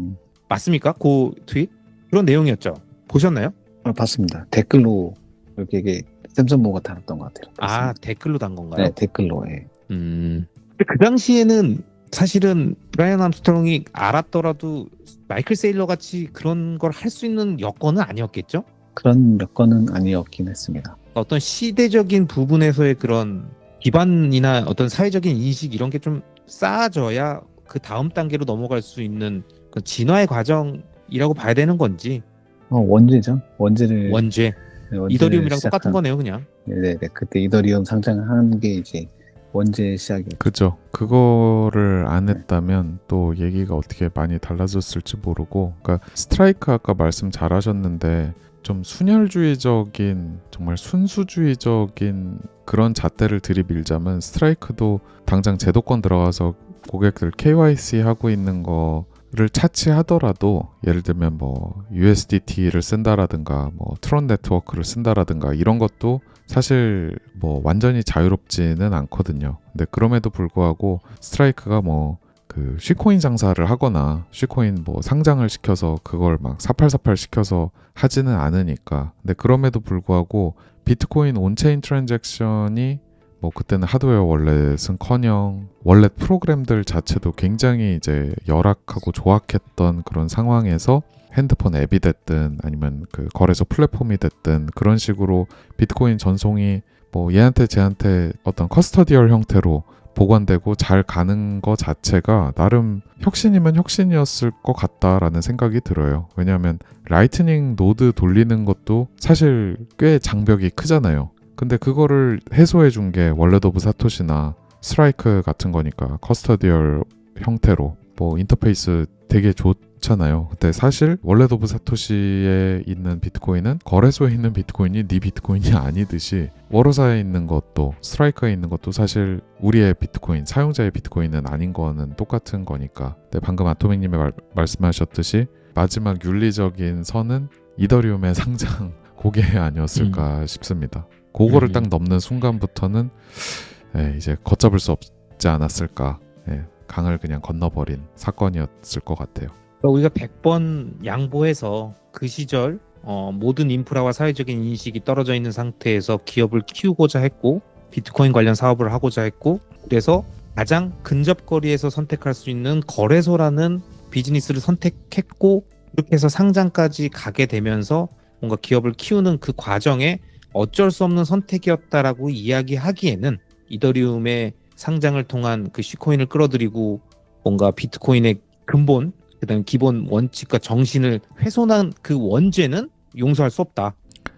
맞습니까? 그 트윗? 그런 내용이었죠. 보셨나요? 봤습니다. 댓글로 이렇게 샘슨모가 달았던 것 같아요. 봤습니다. 댓글로 단 건가요? 네, 댓글로. 예. 근데 그 당시에는 사실은 브라이언 암스트롱이 알았더라도 마이클 세일러 같이 그런 걸 할 수 있는 여건은 아니었겠죠? 그런 여건은 아니었긴 했습니다. 어떤 시대적인 부분에서의 그런 기반이나 어떤 사회적인 인식 이런 게 좀 쌓아져야 그 다음 단계로 넘어갈 수 있는 그 진화의 과정이라고 봐야 되는 건지. 원죄죠. 원죄를. 원죄. 네, 원죄를 이더리움이랑 시작한. 똑같은 거네요, 그냥. 네네. 그때 이더리움 상장한 게 이제 원죄의 시작이었죠. 그죠. 그거를 안 했다면 또 얘기가 어떻게 많이 달라졌을지 모르고, 그러니까 스트라이크 아까 말씀 잘하셨는데 좀 순혈주의적인, 정말 순수주의적인 그런 잣대를 들이밀자면, 스트라이크도 당장 제도권 들어가서 고객들 KYC 하고 있는 거를 차치하더라도, 예를 들면 뭐 USDT를 쓴다라든가 뭐 트론 네트워크를 쓴다라든가 이런 것도 사실 뭐 완전히 자유롭지는 않거든요. 근데 그럼에도 불구하고 스트라이크가 뭐 그 쉬코인 장사를 하거나 쉬코인 뭐 상장을 시켜서 그걸 막 사팔사팔 시켜서 하지는 않으니까. 근데 그럼에도 불구하고 비트코인 온체인 트랜잭션이 뭐 그때는 하드웨어 월렛은커녕 월렛 프로그램들 자체도 굉장히 이제 열악하고 조악했던 그런 상황에서 핸드폰 앱이 됐든 아니면 그 거래소 플랫폼이 됐든 그런 식으로 비트코인 전송이 뭐 얘한테 쟤한테 어떤 커스터디얼 형태로 보관되고 잘 가는 거 자체가 나름 혁신이면 혁신이었을 것 같다라는 생각이 들어요. 왜냐하면 라이트닝 노드 돌리는 것도 사실 꽤 장벽이 크잖아요. 근데 그거를 해소해 준 게 월렛 오브 사토시나 스트라이크 같은 거니까, 커스터디얼 형태로. 뭐 인터페이스 되게 좋잖아요. 근데 사실 월렛 오브 사토시에 있는 비트코인은 거래소에 있는 비트코인이 네 비트코인이 아니듯이 워로사에 있는 것도 스트라이커에 있는 것도 사실 우리의 비트코인, 사용자의 비트코인은 아닌 거는 똑같은 거니까. 근데 방금 아토믹님이 말씀하셨듯이 마지막 윤리적인 선은 이더리움의 상장 그게 아니었을까 싶습니다. 그거를 딱 넘는 순간부터는 이제 걷잡을 수 없지 않았을까. 강을 그냥 건너버린 사건이었을 것 같아요. 우리가 100번 양보해서 그 시절 모든 인프라와 사회적인 인식이 떨어져 있는 상태에서 기업을 키우고자 했고 비트코인 관련 사업을 하고자 했고 그래서 가장 근접거리에서 선택할 수 있는 거래소라는 비즈니스를 선택했고 그렇게 해서 상장까지 가게 되면서 뭔가 기업을 키우는 그 과정에 어쩔 수 없는 선택이었다라고 이야기하기에는 이더리움의 상장을 통한 그 시코인을 끌어들이고 뭔가 비트코인의 근본 그다음 기본 원칙과 정신을 훼손한 그 원죄는 용서할 수 없다.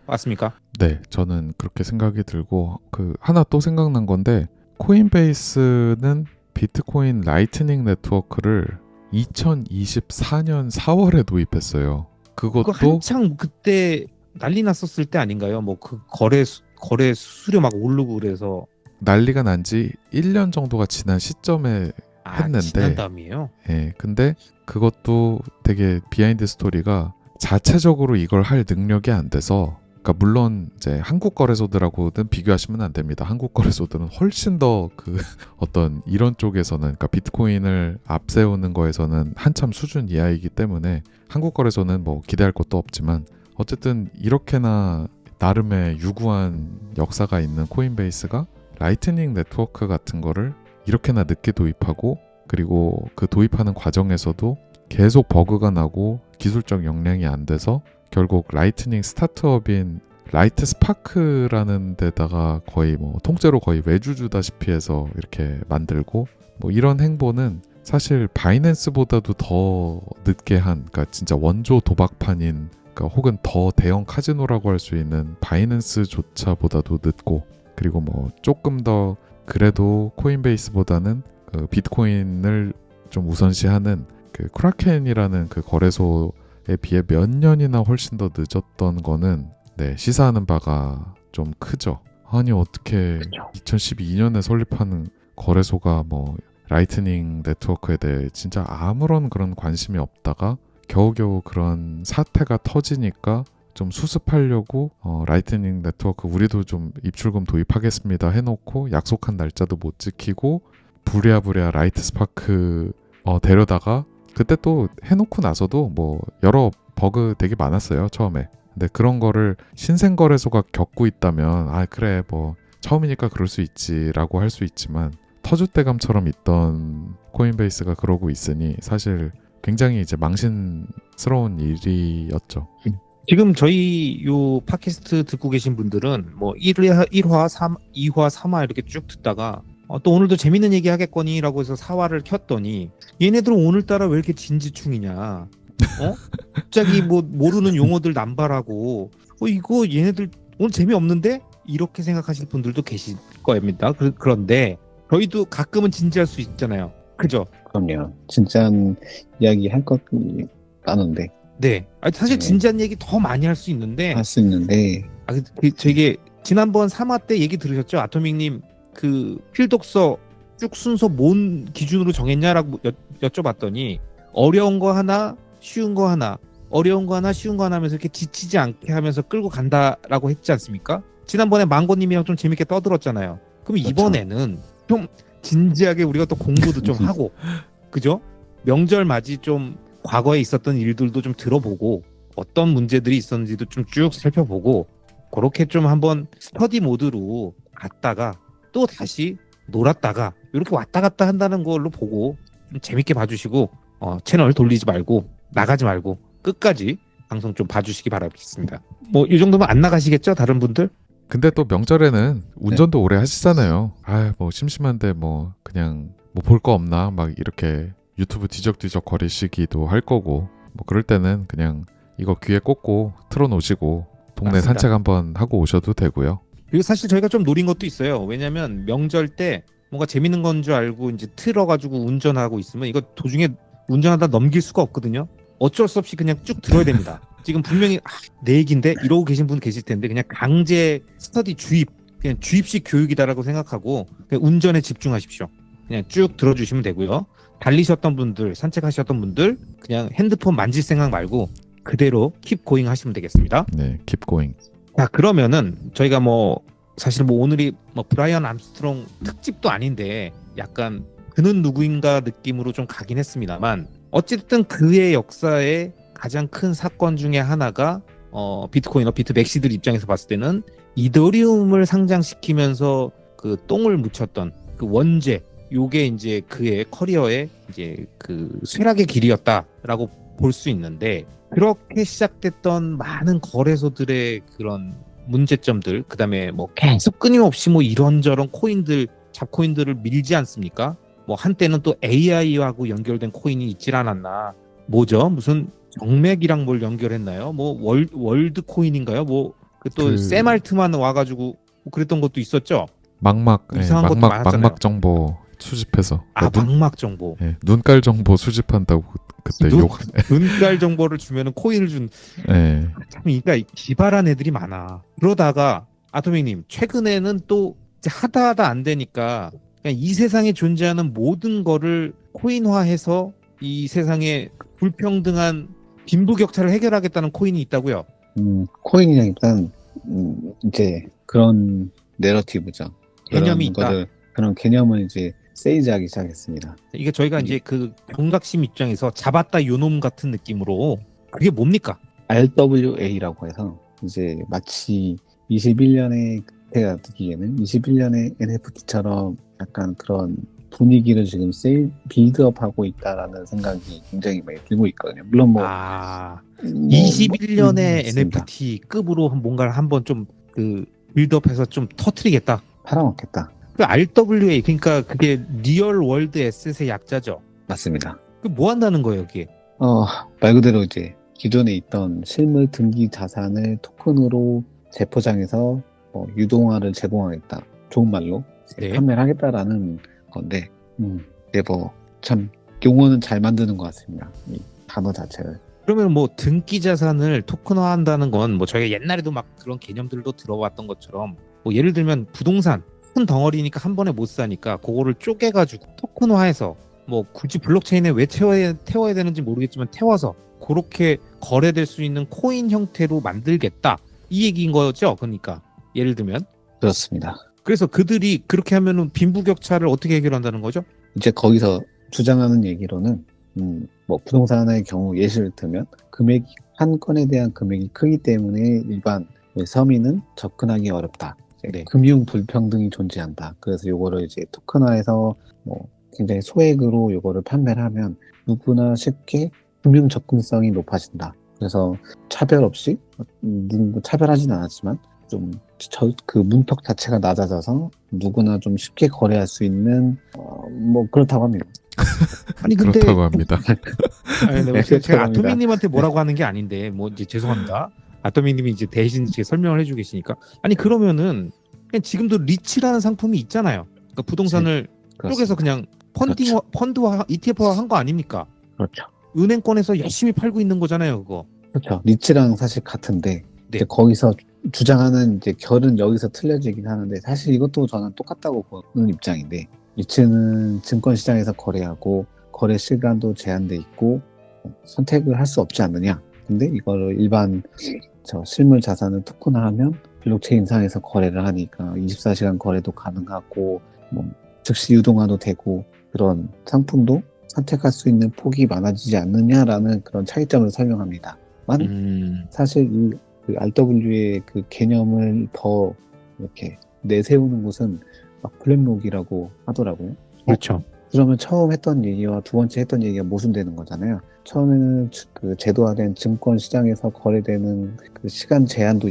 맞습니까? 네, 저는 그렇게 생각이 들고 그 하나 또 생각난 건데 코인베이스는 비트코인 라이트닝 네트워크를 2024년 4월에 도입했어요. 그거 그것도 한창 그때 난리 났었을 때 아닌가요? 뭐 그 거래 수수료 막 오르고 그래서 난리가 난 지 1년 정도가 지난 시점에 했는데 지난 다음이에요. 근데 그것도 되게 비하인드 스토리가 자체적으로 이걸 할 능력이 안 돼서 그러니까 물론 이제 한국 거래소들하고는 비교하시면 안 됩니다. 한국 거래소들은 훨씬 더 그 어떤 이런 쪽에서는 그러니까 비트코인을 앞세우는 거에서는 한참 수준 이하이기 때문에 한국 거래소는 뭐 기대할 것도 없지만 어쨌든 이렇게나 나름의 유구한 역사가 있는 코인베이스가 라이트닝 네트워크 같은 거를 이렇게나 늦게 도입하고 그리고 그 도입하는 과정에서도 계속 버그가 나고 기술적 역량이 안 돼서 결국 라이트닝 스타트업인 라이트 스파크라는 데다가 거의 뭐 통째로 거의 외주 주다시피 해서 이렇게 만들고 뭐 이런 행보는 사실 바이낸스보다도 더 늦게 한 그러니까 진짜 원조 도박판인 그러니까 혹은 더 대형 카지노라고 할 수 있는 바이낸스조차보다도 늦고 그리고 뭐 조금 더 그래도 코인베이스보다는 그 비트코인을 좀 우선시하는 그 크라켄이라는 그 거래소에 비해 몇 년이나 훨씬 더 늦었던 거는 시사하는 바가 좀 크죠. 아니 어떻게 2012년에 설립하는 거래소가 뭐 라이트닝 네트워크에 대해 진짜 아무런 그런 관심이 없다가 겨우겨우 그런 사태가 터지니까 좀 수습하려고 라이트닝 네트워크 우리도 좀 입출금 도입하겠습니다 해놓고 약속한 날짜도 못 지키고 부랴부랴 라이트 스파크 데려다가 그때 또 해놓고 나서도 뭐 여러 버그 되게 많았어요 처음에. 근데 그런 거를 신생거래소가 겪고 있다면 아 그래 뭐 처음이니까 그럴 수 있지라고 할 수 있지만 터줏대감처럼 있던 코인베이스가 그러고 있으니 사실 굉장히 이제 망신스러운 일이었죠. 지금 저희 요 팟캐스트 듣고 계신 분들은 뭐 1화, 3, 2화, 3화 이렇게 쭉 듣다가 또 오늘도 재밌는 얘기 하겠거니라고 해서 4화를 켰더니 얘네들은 오늘따라 왜 이렇게 진지충이냐 갑자기 뭐 모르는 용어들 남발하고 이거 얘네들 오늘 재미없는데? 이렇게 생각하실 분들도 계실 겁니다. 그런데 저희도 가끔은 진지할 수 있잖아요. 그죠? 그럼요. 진지한 이야기 할 것 많은데. 네. 사실 네. 진지한 얘기 더 많이 할 수 있는데 할 수 있는데. 저게 지난번 3화 때 얘기 들으셨죠? 아토믹님 그 필독서 쭉 순서 뭔 기준으로 정했냐라고 여쭤봤더니 어려운 거 하나, 쉬운 거 하나, 어려운 거 하나, 쉬운 거 하나 하면서 이렇게 지치지 않게 하면서 끌고 간다라고 했지 않습니까? 지난번에 망고님이랑 좀 재밌게 떠들었잖아요. 그럼 그렇죠. 이번에는 좀 진지하게 우리가 또 공부도 좀 하고, 그죠? 명절 맞이 좀 과거에 있었던 일들도 좀 들어보고 어떤 문제들이 있었는지도 좀 쭉 살펴보고 그렇게 좀 한번 스터디 모드로 갔다가 또 다시 놀았다가 이렇게 왔다 갔다 한다는 걸로 보고 좀 재밌게 봐주시고 채널 돌리지 말고 나가지 말고 끝까지 방송 좀 봐주시기 바라겠습니다. 뭐 이 정도면 안 나가시겠죠? 다른 분들? 근데 또 명절에는 운전도 오래 하시잖아요. 뭐 심심한데 뭐 그냥 뭐 볼 거 없나 막 이렇게 유튜브 뒤적뒤적 거리시기도 할 거고 뭐 그럴 때는 그냥 이거 귀에 꽂고 틀어놓으시고 동네 맞습니다. 산책 한번 하고 오셔도 되고요. 그리고 사실 저희가 좀 노린 것도 있어요. 왜냐면 명절 때 뭔가 재밌는 건 줄 알고 이제 틀어가지고 운전하고 있으면 이거 도중에 운전하다 넘길 수가 없거든요. 어쩔 수 없이 그냥 쭉 들어야 됩니다. 지금 분명히 내 얘기인데 이러고 계신 분 계실 텐데 그냥 강제 스터디 주입, 그냥 주입식 교육이다라고 생각하고 그냥 운전에 집중하십시오. 그냥 쭉 들어주시면 되고요. 달리셨던 분들, 산책하셨던 분들 그냥 핸드폰 만질 생각 말고 그대로 킵 고잉 하시면 되겠습니다. 네, keep going. 자, 그러면은 저희가 뭐 사실 뭐 오늘이 뭐 브라이언 암스트롱 특집도 아닌데 약간 그는 누구인가 느낌으로 좀 가긴 했습니다만 어쨌든 그의 역사에 가장 큰 사건 중에 하나가 비트코인어 비트맥시들 입장에서 봤을 때는 이더리움을 상장시키면서 그 똥을 묻혔던 그 원죄, 요게 이제 그의 커리어의 이제 그 쇠락의 길이었다라고 볼 수 있는데 그렇게 시작됐던 많은 거래소들의 그런 문제점들, 그다음에 뭐 계속 끊임없이 뭐 이런저런 코인들, 잡코인들을 밀지 않습니까? 뭐 한때는 또 AI하고 연결된 코인이 있질 않았나? 뭐죠? 무슨 정맥이랑 뭘 연결했나요? 뭐 월드 코인인가요? 뭐 또 세말트만 와가지고 뭐 그랬던 것도 있었죠. 막막, 이상한 것도 많았잖아요. 막막 정보 수집해서. 막막 정보. 눈깔 정보 수집한다고 그때 욕. 눈깔 정보를 주면은 코인을 준. 네. 참, 그러니까 기발한 애들이 많아. 그러다가 아토미님 최근에는 또 이제 하다 안 되니까 그냥 이 세상에 존재하는 모든 거를 코인화해서 이 세상에 불평등한 빈부격차를 해결하겠다는 코인이 있다고요. 코인이랑 일단 이제 그런 내러티브죠. 개념이 있다. 그런 개념을 이제 세이즈하기 시작했습니다. 이게 저희가 이제 그 경각심 입장에서 잡았다 요놈 같은 느낌으로 그게 뭡니까? RWA라고 해서 이제 마치 21년에 제가 듣기에는 21년에 NFT처럼 약간 그런 분위기를 지금 빌드업하고 있다라는 생각이 굉장히 많이 들고 있거든요. 물론 뭐 21년에 NFT급으로 뭔가를 한번 좀 그 빌드업해서 좀 터트리겠다. 팔아먹겠다. 그 RWA, 그러니까 그게 리얼 월드 에셋의 약자죠. 맞습니다. 그 뭐 한다는 거예요, 이게? 말 그대로 이제 기존에 있던 실물 등기 자산을 토큰으로 재포장해서 유동화를 제공하겠다. 좋은 말로 네. 판매를 하겠다라는 건데, 참 용어는 잘 만드는 것 같습니다. 이 단어 자체를. 그러면 뭐 등기 자산을 토큰화한다는 건 뭐 저희가 옛날에도 막 그런 개념들도 들어왔던 것처럼 뭐 예를 들면 부동산 큰 덩어리니까 한 번에 못 사니까 그거를 쪼개가지고 토큰화해서 뭐 굳이 블록체인에 왜 태워야 되는지 모르겠지만 태워서 그렇게 거래될 수 있는 코인 형태로 만들겠다 이 얘기인 거죠. 그러니까 예를 들면 그렇습니다. 그래서 그들이 그렇게 하면은 빈부격차를 어떻게 해결한다는 거죠? 이제 거기서 주장하는 얘기로는 뭐 부동산의 경우 예시를 들면 금액이 한 건에 대한 금액이 크기 때문에 일반 서민은 접근하기 어렵다. 네. 금융 불평등이 존재한다. 그래서 요거를 이제 토큰화해서 뭐 굉장히 소액으로 요거를 판매를 하면 누구나 쉽게 금융 접근성이 높아진다. 그래서 차별 없이 차별하지는 않았지만 좀 그 문턱 자체가 낮아져서 누구나 좀 쉽게 거래할 수 있는 뭐 그렇다고 합니다. 아니 근데 그렇다고 합니다. 아니, 네, 제가 아토미님한테 뭐라고 하는 게 아닌데 뭐 이제 죄송합니다. 아토미님이 이제 대신 이제 설명을 해주고 계시니까 아니 그러면은 그냥 지금도 리츠라는 상품이 있잖아요. 그러니까 부동산을 쪼개서 그냥 펀드화, ETF화 한 거 아닙니까? 그렇죠. 은행권에서 열심히 팔고 있는 거잖아요, 그거. 그렇죠. 리츠랑 사실 같은데 네. 이제 거기서 주장하는 이제 결은 여기서 틀려지긴 하는데 사실 이것도 저는 똑같다고 보는 입장인데 리츠는 증권 시장에서 거래하고 거래 시간도 제한돼 있고 선택을 할 수 없지 않느냐. 근데 이거를 일반 실물 자산을 토큰화하면 블록체인 상에서 거래를 하니까 24시간 거래도 가능하고 뭐 즉시 유동화도 되고 그런 상품도 선택할 수 있는 폭이 많아지지 않느냐라는 그런 차이점을 설명합니다. 사실 이 RW의 그 개념을 더 이렇게 내세우는 곳은 막 블랙록이라고 하더라고요. 그렇죠. 그러면 처음 했던 얘기와 두 번째 했던 얘기가 모순되는 거잖아요. 처음에는 그 제도화된 증권 시장에서 거래되는 그 시간 제한도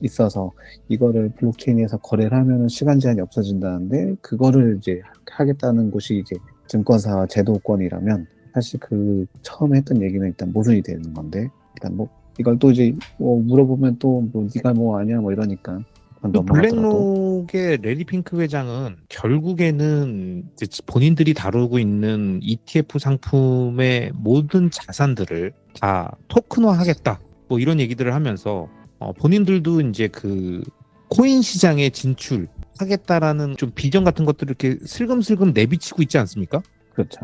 있어서 이거를 블록체인에서 거래를 하면은 시간 제한이 없어진다는데 그거를 이제 하겠다는 곳이 이제 증권사와 제도권이라면 사실 그 처음에 했던 얘기는 일단 모순이 되는 건데 일단 뭐 이걸 또 이제 뭐 물어보면 또 뭐 네가 뭐 아냐 뭐 이러니까 잠깐 그 넘어가더라도 블랙록의 레리 핑크 회장은 결국에는 이제 본인들이 다루고 있는 ETF 상품의 모든 자산들을 다 토큰화하겠다. 뭐 이런 얘기들을 하면서 본인들도 이제 그 코인 시장에 진출하겠다라는 좀 비전 같은 것들을 이렇게 슬금슬금 내비치고 있지 않습니까? 그렇죠.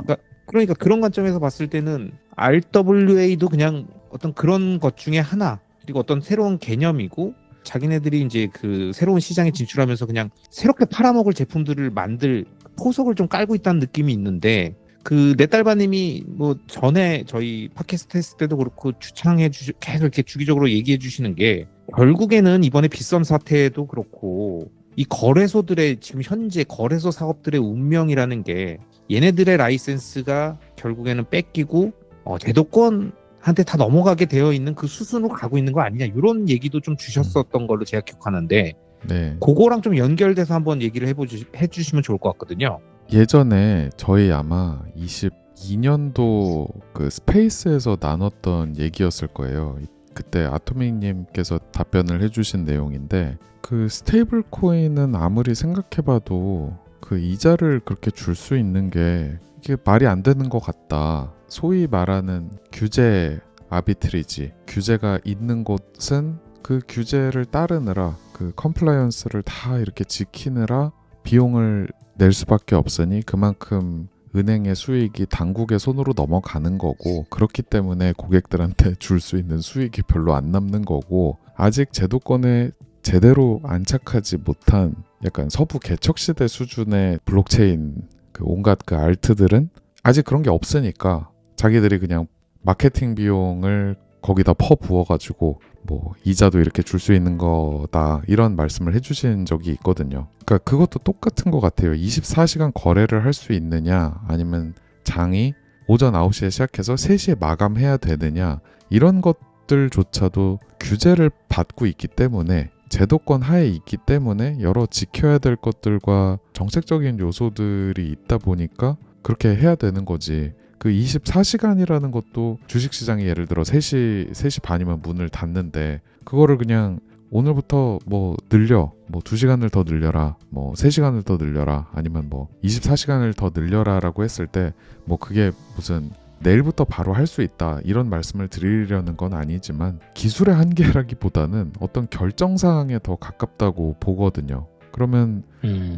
그러니까 그런 관점에서 봤을 때는 RWA도 그냥 어떤 그런 것 중에 하나, 그리고 어떤 새로운 개념이고, 자기네들이 이제 그 새로운 시장에 진출하면서 그냥 새롭게 팔아먹을 제품들을 만들 포석을 좀 깔고 있다는 느낌이 있는데, 그 넷달바님이 뭐 전에 저희 팟캐스트 했을 때도 그렇고 계속 이렇게 주기적으로 얘기해 주시는 게, 결국에는 이번에 빗썸 사태도 그렇고 이 거래소들의 지금 현재 거래소 사업들의 운명이라는 게, 얘네들의 라이센스가 결국에는 뺏기고 제도권한테 다 넘어가게 되어 있는 그 수순으로 가고 있는 거 아니냐, 이런 얘기도 좀 주셨었던 걸로 제가 기억하는데, 네. 그거랑 좀 연결돼서 한번 얘기를 해주시면 좋을 것 같거든요. 예전에 저희 아마 22년도 그 스페이스에서 나눴던 얘기였을 거예요. 그때 아토믹님께서 답변을 해주신 내용인데, 그 스테이블 코인은 아무리 생각해봐도 그 이자를 그렇게 줄 수 있는 게 이게 말이 안 되는 것 같다. 소위 말하는 규제 아비트리지, 규제가 있는 곳은 그 규제를 따르느라, 그 컴플라이언스를 다 이렇게 지키느라 비용을 낼 수밖에 없으니 그만큼 은행의 수익이 당국의 손으로 넘어가는 거고, 그렇기 때문에 고객들한테 줄 수 있는 수익이 별로 안 남는 거고, 아직 제도권에 제대로 안착하지 못한 약간 서부 개척시대 수준의 블록체인 그 온갖 그 알트들은 아직 그런 게 없으니까 자기들이 그냥 마케팅 비용을 거기다 퍼부어가지고 뭐 이자도 이렇게 줄 수 있는 거다, 이런 말씀을 해주신 적이 있거든요. 그러니까 그것도 똑같은 것 같아요. 24시간 거래를 할 수 있느냐, 아니면 장이 오전 9시에 시작해서 3시에 마감해야 되느냐, 이런 것들조차도 규제를 받고 있기 때문에, 제도권 하에 있기 때문에 여러 지켜야 될 것들과 정책적인 요소들이 있다 보니까 그렇게 해야 되는 거지. 그 24시간이라는 것도 주식시장이 예를 들어 3시 반이면 문을 닫는데, 그거를 그냥 오늘부터 뭐 늘려, 뭐 2시간을 더 늘려라, 뭐 3시간을 더 늘려라, 아니면 뭐 24시간을 더 늘려라 라고 했을 때, 뭐 그게 무슨 내일부터 바로 할 수 있다, 이런 말씀을 드리려는 건 아니지만, 기술의 한계라기보다는 어떤 결정사항에 더 가깝다고 보거든요. 그러면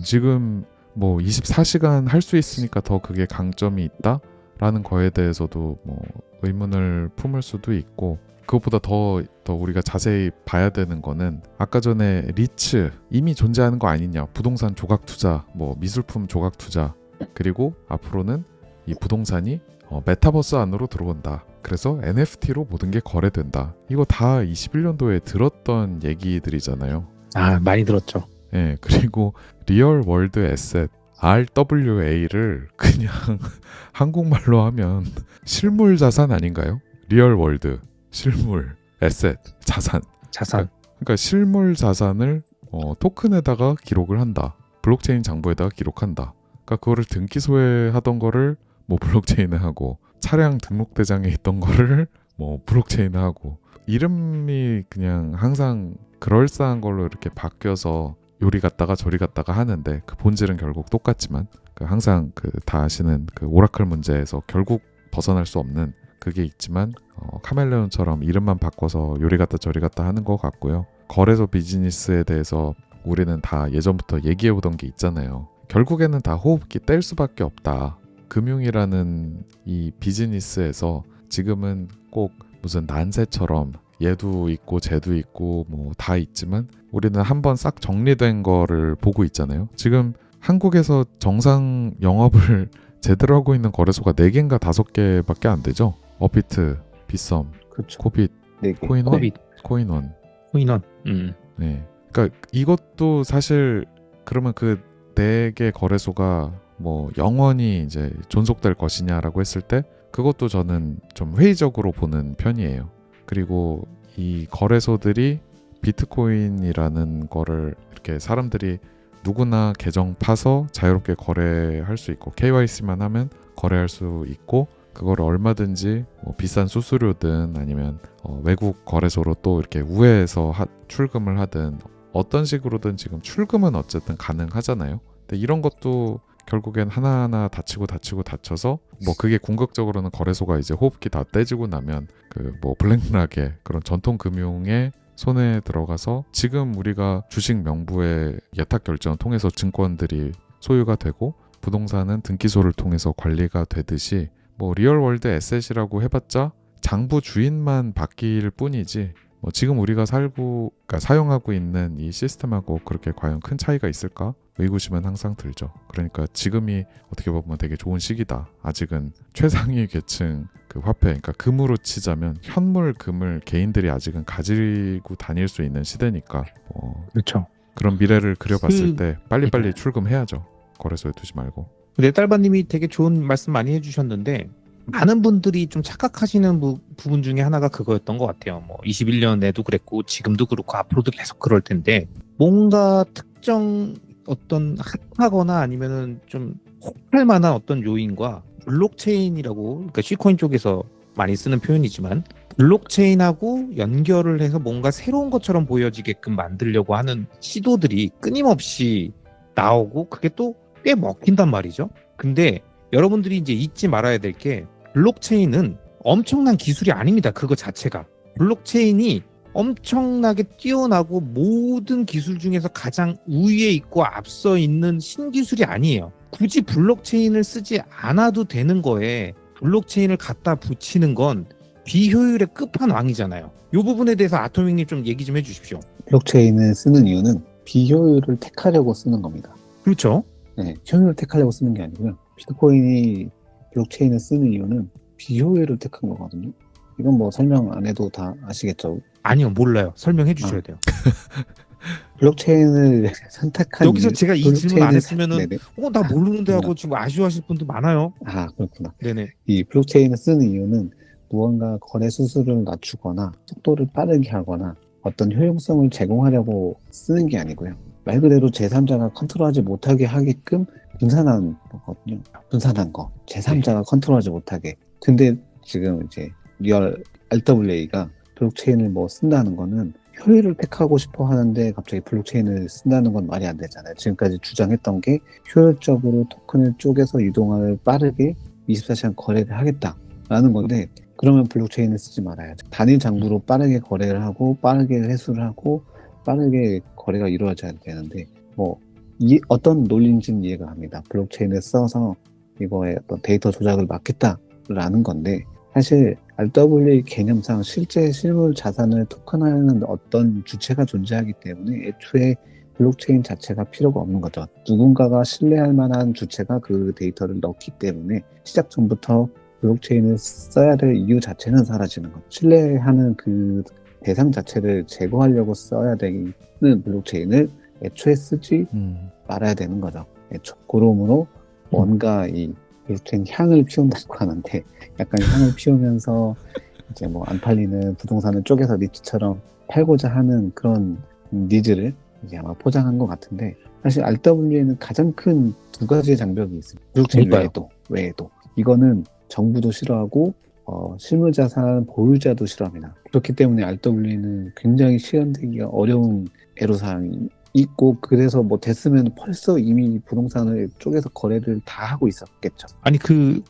지금 뭐 24시간 할 수 있으니까 더 그게 강점이 있다? 라는 거에 대해서도 뭐 의문을 품을 수도 있고, 그것보다 더 우리가 자세히 봐야 되는 거는, 아까 전에 리츠 이미 존재하는 거 아니냐, 부동산 조각 투자, 뭐 미술품 조각 투자, 그리고 앞으로는 이 부동산이 메타버스 안으로 들어온다, 그래서 NFT로 모든 게 거래된다. 이거 다 21년도에 들었던 얘기들이잖아요. 많이 들었죠. 예, 그리고 리얼 월드 에셋 RWA를 그냥 한국말로 하면 실물 자산 아닌가요? 리얼 월드, 실물, 에셋, 자산. 그러니까 실물 자산을 토큰에다가 기록을 한다. 블록체인 장부에다가 기록한다. 그러니까 그거를 등기 소외하던 거를 뭐 블록체인에 하고, 차량 등록대장에 있던 거를 뭐 블록체인에 하고, 이름이 그냥 항상 그럴싸한 걸로 이렇게 바뀌어서 요리 갔다가 저리 갔다가 하는데, 그 본질은 결국 똑같지만, 그 항상 그 다 아시는 그 오라클 문제에서 결국 벗어날 수 없는 그게 있지만, 카멜레온처럼 이름만 바꿔서 요리 갔다 저리 갔다 하는 것 같고요. 거래소 비즈니스에 대해서 우리는 다 예전부터 얘기해오던 게 있잖아요. 결국에는 다 호흡기 뗄 수밖에 없다. 금융이라는 이 비즈니스에서 지금은 꼭 무슨 난세처럼 얘도 있고 쟤도 있고 뭐 다 있지만, 우리는 한번 싹 정리된 거를 보고 있잖아요. 지금 한국에서 정상 영업을 제대로 하고 있는 거래소가 4개인가 5개밖에 안 되죠. 업비트, 빗썸, 그렇죠. 코빗, 네 개. 코인원, 코빗. 코인원. 네. 그러니까 이것도 사실 그러면 그 4개 거래소가 뭐 영원히 이제 존속될 것이냐라고 했을 때, 그것도 저는 좀 회의적으로 보는 편이에요. 그리고 이 거래소들이 비트코인이라는 거를 이렇게 사람들이 누구나 계정 파서 자유롭게 거래할 수 있고, KYC만 하면 거래할 수 있고, 그거를 얼마든지 뭐 비싼 수수료든 아니면 외국 거래소로 또 이렇게 우회해서 출금을 하든 어떤 식으로든 지금 출금은 어쨌든 가능하잖아요. 근데 이런 것도 결국엔 하나하나 다쳐서 뭐 그게 궁극적으로는 거래소가 이제 호흡기 다 떼지고 나면 그 뭐 블랙락의 그런 전통 금융의 손에 들어가서 지금 우리가 주식 명부의 예탁 결정을 통해서 증권들이 소유가 되고 부동산은 등기소를 통해서 관리가 되듯이 뭐 리얼월드 에셋이라고 해봤자 장부 주인만 바뀔 뿐이지 뭐 지금 우리가 그러니까 사용하고 있는 이 시스템하고 그렇게 과연 큰 차이가 있을까? 의구심은 항상 들죠. 그러니까 지금이 어떻게 보면 되게 좋은 시기다. 아직은 최상위 계층 그 화폐, 그러니까 금으로 치자면 현물 금을 개인들이 아직은 가지고 다닐 수 있는 시대니까 그렇죠. 그런 미래를 그려봤을 때 빨리빨리 출금해야죠. 거래소에 두지 말고. 내 딸바님이 되게 좋은 말씀 많이 해주셨는데 많은 분들이 좀 착각하시는 부분 중에 하나가 그거였던 것 같아요. 뭐 21년에도 그랬고 지금도 그렇고 앞으로도 계속 그럴 텐데 뭔가 특정 어떤 핫하거나 아니면은 좀 혹할 만한 어떤 요인과 블록체인이라고 그러니까 시코인 쪽에서 많이 쓰는 표현이지만 블록체인하고 연결을 해서 뭔가 새로운 것처럼 보여지게끔 만들려고 하는 시도들이 끊임없이 나오고 그게 또 꽤 먹힌단 말이죠. 근데 여러분들이 이제 잊지 말아야 될 게 블록체인은 엄청난 기술이 아닙니다. 그거 자체가. 블록체인이 엄청나게 뛰어나고 모든 기술 중에서 가장 우위에 있고 앞서 있는 신기술이 아니에요. 굳이 블록체인을 쓰지 않아도 되는 거에 블록체인을 갖다 붙이는 건 비효율의 끝판왕이잖아요. 이 부분에 대해서 아토믹님 좀 얘기 좀 해주십시오. 블록체인을 쓰는 이유는 비효율을 택하려고 쓰는 겁니다. 그렇죠. 네, 효율을 택하려고 쓰는 게 아니고요. 비트코인이 블록체인을 쓰는 이유는 비효율을 택한 거거든요. 이건 뭐 설명 안 해도 다 아시겠죠? 아니요, 몰라요. 설명해 주셔야 돼요. 블록체인을 선택한 여기서 제가 이 질문 안 했으면은 네네. 나 모르는데 하고 지금 아쉬워하실 분도 많아요. 아, 그렇구나. 네네. 이 블록체인을 쓰는 이유는 무언가 거래 수수료를 낮추거나 속도를 빠르게 하거나 어떤 효용성을 제공하려고 쓰는 게 아니고요. 말 그대로 제3자가 컨트롤하지 못하게 하게끔 분산한 거거든요. 분산한 거. 제3자가 컨트롤하지 못하게. 근데 지금 이제 리얼 RWA가 블록체인을 뭐 쓴다는 거는 효율을 택하고 싶어 하는데 갑자기 블록체인을 쓴다는 건 말이 안 되잖아요. 지금까지 주장했던 게 효율적으로 토큰을 쪼개서 유동화를 빠르게 24시간 거래를 하겠다라는 건데 그러면 블록체인을 쓰지 말아야죠. 단일 장부로 빠르게 거래를 하고 빠르게 회수를 하고 빠르게 거래가 이루어져야 되는데 어떤 논리인지는 이해가 갑니다. 블록체인을 써서 이거에 어떤 데이터 조작을 막겠다라는 건데 사실 RWA 개념상 실제 실물 자산을 토큰화하는 어떤 주체가 존재하기 때문에 애초에 블록체인 자체가 필요가 없는 거죠. 누군가가 신뢰할 만한 주체가 그 데이터를 넣기 때문에 시작 전부터 블록체인을 써야 될 이유 자체는 사라지는 거죠. 신뢰하는 그 대상 자체를 제거하려고 써야 되는 블록체인을 애초에 쓰지 말아야 되는 거죠. 그러므로 뭔가 이 블록체인 향을 피운다고 하는데 약간 향을 피우면서 이제 뭐 안 팔리는 부동산을 쪼개서 니트처럼 팔고자 하는 그런 니즈를 이제 아마 포장한 것 같은데 사실 RWA는 가장 큰 두 가지의 장벽이 있습니다. 블록체인 외에도 이거는 정부도 싫어하고 실무자산 보유자도 싫어합니다. 그렇기 때문에 RWA는 굉장히 실현되기가 어려운 애로사항이 있고 그래서 뭐 됐으면 벌써 이미 부동산을 쪼개서 거래를 다 하고 있었겠죠. 아니 그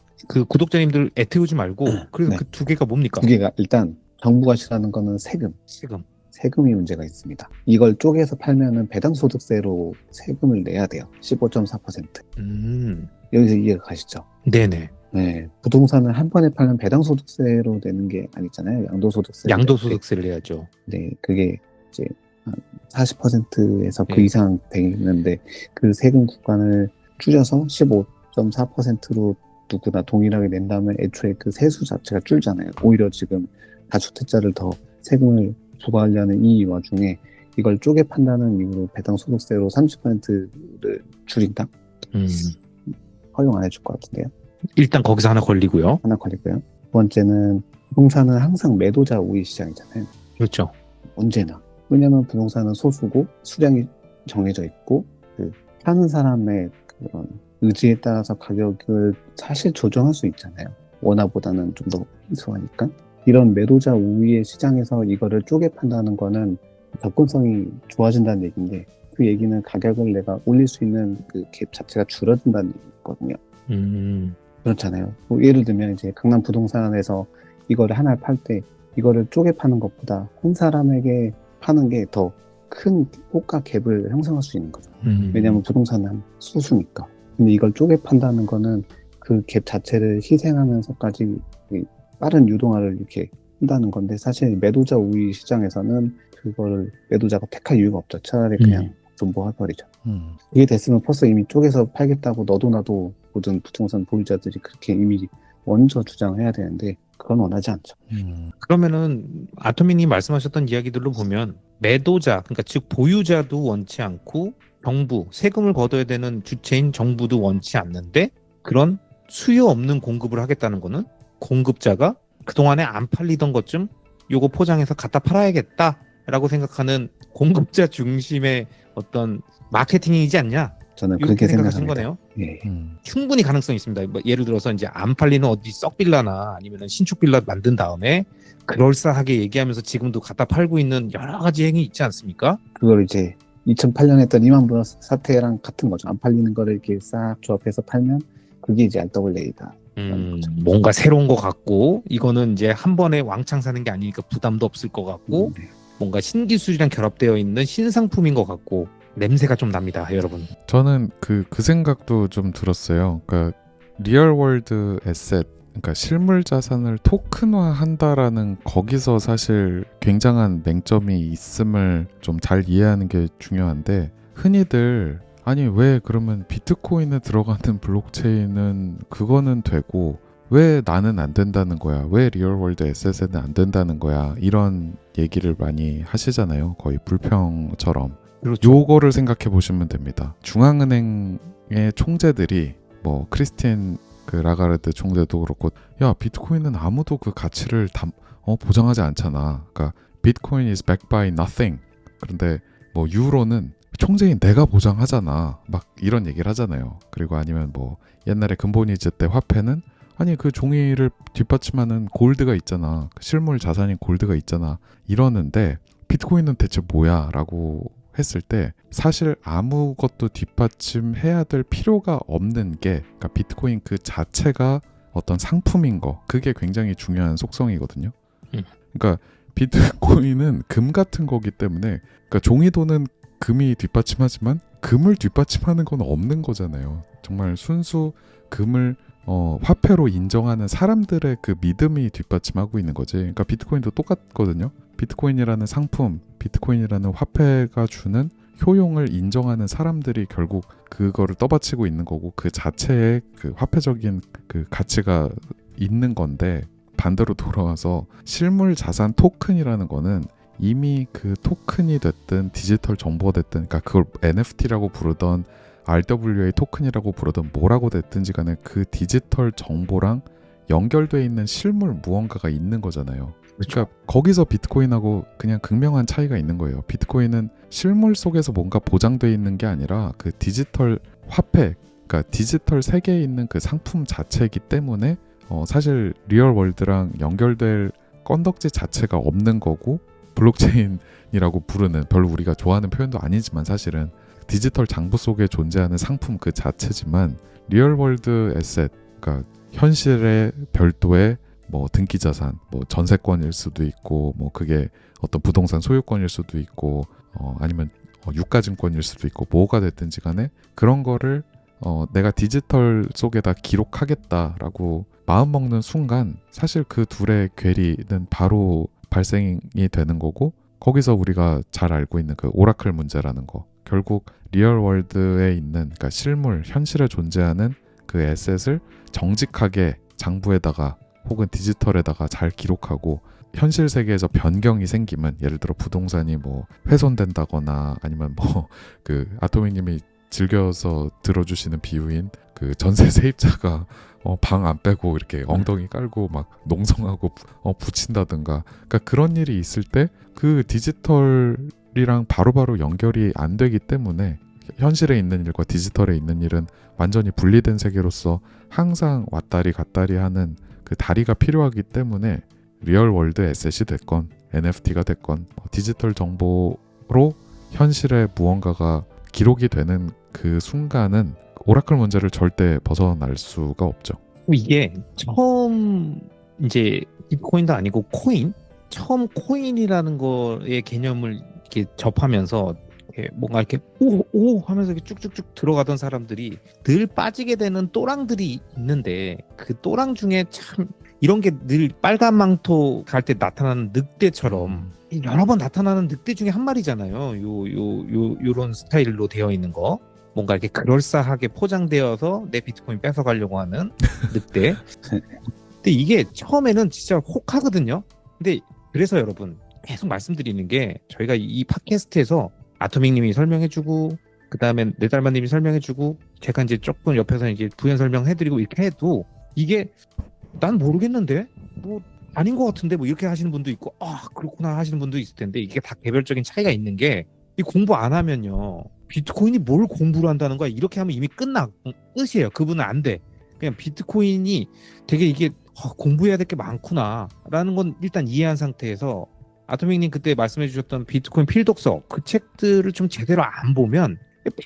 구독자님들 애태우지 말고 그래서 네. 그 두 개가 뭡니까? 두 개가 일단 정부가 싫어하는 거는 세금이 문제가 있습니다. 이걸 쪼개서 팔면은 배당소득세로 세금을 내야 돼요. 15.4%. 여기서 이해가 가시죠? 네네. 네, 부동산을 한 번에 팔면 배당소득세로 내는 게 아니잖아요. 양도소득세를 내야죠. 네, 그게 이제 한 40%에서 그 네. 이상 되는데 그 세금 구간을 줄여서 15.4%로 누구나 동일하게 낸다면 애초에 그 세수 자체가 줄잖아요. 오히려 지금 다주택자를 더 세금을 부과하려는 이 와중에 이걸 쪼개 판다는 이유로 배당소득세로 30%를 줄인다? 허용 안 해줄 것 같은데요. 일단 거기서 하나 걸리고요. 하나 걸리고요. 두 번째는 부동산은 항상 매도자 우위 시장이잖아요. 그렇죠. 언제나. 왜냐면 부동산은 소수고 수량이 정해져 있고 사는 사람의 그런 의지에 따라서 가격을 사실 조정할 수 있잖아요. 원화보다는 좀 더 희소하니까. 이런 매도자 우위의 시장에서 이거를 쪼개 판다는 거는 접근성이 좋아진다는 얘기인데 그 얘기는 가격을 내가 올릴 수 있는 그 갭 자체가 줄어든다는 얘기거든요. 그렇잖아요. 뭐 예를 들면 이제 강남 부동산에서 이거를 하나 팔 때 이거를 쪼개 파는 것보다 한 사람에게 파는 게 더 큰 호가 갭을 형성할 수 있는 거죠. 왜냐하면 부동산은 수수니까. 근데 이걸 쪼개 판다는 거는 그 갭 자체를 희생하면서까지 이 빠른 유동화를 이렇게 한다는 건데 사실 매도자 우위 시장에서는 그거를 매도자가 택할 이유가 없죠. 차라리 그냥 존버해버리죠. 이게 됐으면 벌써 이미 쪼개서 팔겠다고 너도 나도 모든 부동산 보유자들이 그렇게 이미 먼저 주장해야 되는데 그건 원하지 않죠. 그러면은 아토미님 말씀하셨던 이야기들로 보면 매도자, 그러니까 즉 보유자도 원치 않고 정부, 세금을 걷어야 되는 주체인 정부도 원치 않는데 그런 수요 없는 공급을 하겠다는 거는 공급자가 그동안에 안 팔리던 것 좀 요거 포장해서 갖다 팔아야겠다라고 생각하는 공급자 중심의 어떤 마케팅이지 않냐? 저는 이렇게 그렇게 생각하신 생각합니다. 거네요. 예. 충분히 가능성이 있습니다. 뭐 예를 들어서 이제 안 팔리는 어디 썩 빌라나 아니면 신축 빌라 만든 다음에 그럴싸하게 얘기하면서 지금도 갖다 팔고 있는 여러 가지 행위 있지 않습니까? 그걸 이제 2008년 했던 이만 브너스 사태랑 같은 거죠. 안 팔리는 거를 이렇게 싹 조합해서 팔면 그게 이제 RWA다. 뭔가 새로운 것 같고 이거는 이제 한 번에 왕창 사는 게 아니니까 부담도 없을 것 같고 뭔가 신기술이랑 결합되어 있는 신상품인 것 같고 냄새가 좀 납니다, 여러분. 저는 그 생각도 좀 들었어요. 그러니까 리얼월드 에셋, 그러니까 실물 자산을 토큰화한다라는 거기서 사실 굉장한 맹점이 있음을 좀 잘 이해하는 게 중요한데 흔히들 아니 왜 그러면 비트코인에 들어가는 블록체인은 그거는 되고 왜 나는 안 된다는 거야? 왜 리얼월드 에셋에는 안 된다는 거야? 이런 얘기를 많이 하시잖아요. 거의 불평처럼. 그렇죠. 요거를 생각해 보시면 됩니다. 중앙은행의 총재들이 뭐 크리스틴 그 라가르드 총재도 그렇고 야 비트코인은 아무도 그 가치를 보장하지 않잖아. 그러니까 비트코인 is backed by nothing. 그런데 뭐 유로는 총재인 내가 보장하잖아. 막 이런 얘기를 하잖아요. 그리고 아니면 뭐 옛날에 근본이즈 때 화폐는 아니 그 종이를 뒷받침하는 골드가 있잖아. 실물 자산인 골드가 있잖아. 이러는데 비트코인은 대체 뭐야? 라고 했을 때 사실 아무것도 뒷받침해야 될 필요가 없는 게 그러니까 비트코인 그 자체가 어떤 상품인 거 그게 굉장히 중요한 속성이거든요. 그러니까 비트코인은 금 같은 거기 때문에 그러니까 종이돈은 금이 뒷받침하지만 금을 뒷받침하는 건 없는 거잖아요. 정말 순수 금을 화폐로 인정하는 사람들의 그 믿음이 뒷받침하고 있는 거지. 그러니까 비트코인도 똑같거든요. 비트코인이라는 상품, 비트코인이라는 화폐가 주는 효용을 인정하는 사람들이 결국 그거를 떠받치고 있는 거고 그 자체에 그 화폐적인 그 가치가 있는 건데 반대로 돌아와서 실물 자산 토큰이라는 거는 이미 그 토큰이 됐든 디지털 정보가 됐든 그러니까 그걸 NFT라고 부르던 RWA 토큰이라고 부르던 뭐라고 됐든지 간에 그 디지털 정보랑 연결되어 있는 실물 무언가가 있는 거잖아요. 그러니까 거기서 비트코인하고 그냥 극명한 차이가 있는 거예요. 비트코인은 실물 속에서 뭔가 보장되어 있는 게 아니라 그 디지털 화폐, 그러니까 디지털 세계에 있는 그 상품 자체이기 때문에 사실 리얼 월드랑 연결될 건덕지 자체가 없는 거고 블록체인이라고 부르는 별로 우리가 좋아하는 표현도 아니지만 사실은 디지털 장부 속에 존재하는 상품 그 자체지만 리얼월드 에셋, 그러니까 현실의 별도의 뭐 등기자산, 뭐 전세권일 수도 있고 뭐 그게 어떤 부동산 소유권일 수도 있고 아니면 유가증권일 수도 있고 뭐가 됐든지 간에 그런 거를 내가 디지털 속에다 기록하겠다라고 마음먹는 순간 사실 그 둘의 괴리는 바로 발생이 되는 거고 거기서 우리가 잘 알고 있는 그 오라클 문제라는 거 결국 리얼월드에 있는 그러니까 실물, 현실에 존재하는 그 에셋을 정직하게 장부에다가 혹은 디지털에다가 잘 기록하고 현실 세계에서 변경이 생기면 예를 들어 부동산이 뭐 훼손된다거나 아니면 뭐 그 아토미님이 즐겨서 들어주시는 비유인 그 전세 세입자가 방 안 빼고 이렇게 엉덩이 깔고 막 농성하고 붙인다든가 그러니까 그런 일이 있을 때 그 디지털이랑 바로바로 연결이 안 되기 때문에 현실에 있는 일과 디지털에 있는 일은 완전히 분리된 세계로서 항상 왔다리 갔다리 하는 그 다리가 필요하기 때문에 리얼 월드 에셋이 됐건 NFT가 됐건 디지털 정보 현실에 무언가가 기록이 되는 그 순간은 오라클 문제를 절대 벗어날 수가 없죠. 이게 처음 이제 비트코인도 아니고 처음 코인이라는 거의 개념을 이렇게 접하면서 이렇게 뭔가 이렇게 오 하면서 이렇게 쭉쭉쭉 들어가던 사람들이 늘 빠지게 되는 또랑들이 있는데 그 또랑 중에 참 이런 게 늘 빨간 망토 갈 때 나타나는 늑대처럼 여러 번 나타나는 늑대 중에 한 마리잖아요. 요런 스타일로 되어 있는 거. 뭔가 이렇게 그럴싸하게 포장되어서 내 비트코인 뺏어가려고 하는 늑대. 근데 이게 처음에는 진짜 혹하거든요. 근데 그래서 여러분 계속 말씀드리는 게 저희가 이 팟캐스트에서 아토믹님이 설명해주고 그 다음에 네달마님이 설명해주고 제가 이제 조금 옆에서 이제 부연 설명해드리고 이렇게 해도 이게 난 모르겠는데 뭐 아닌 것 같은데 뭐 이렇게 하시는 분도 있고 아 그렇구나 하시는 분도 있을 텐데 이게 다 개별적인 차이가 있는 게 이 공부 안 하면요 비트코인이 뭘 공부를 한다는 거야 이렇게 하면 이미 끝이에요. 그분은 안 돼. 그냥 비트코인이 되게 이게 공부해야 될 게 많구나 라는 건 일단 이해한 상태에서 아토믹님 그때 말씀해 주셨던 비트코인 필독서 그 책들을 좀 제대로 안 보면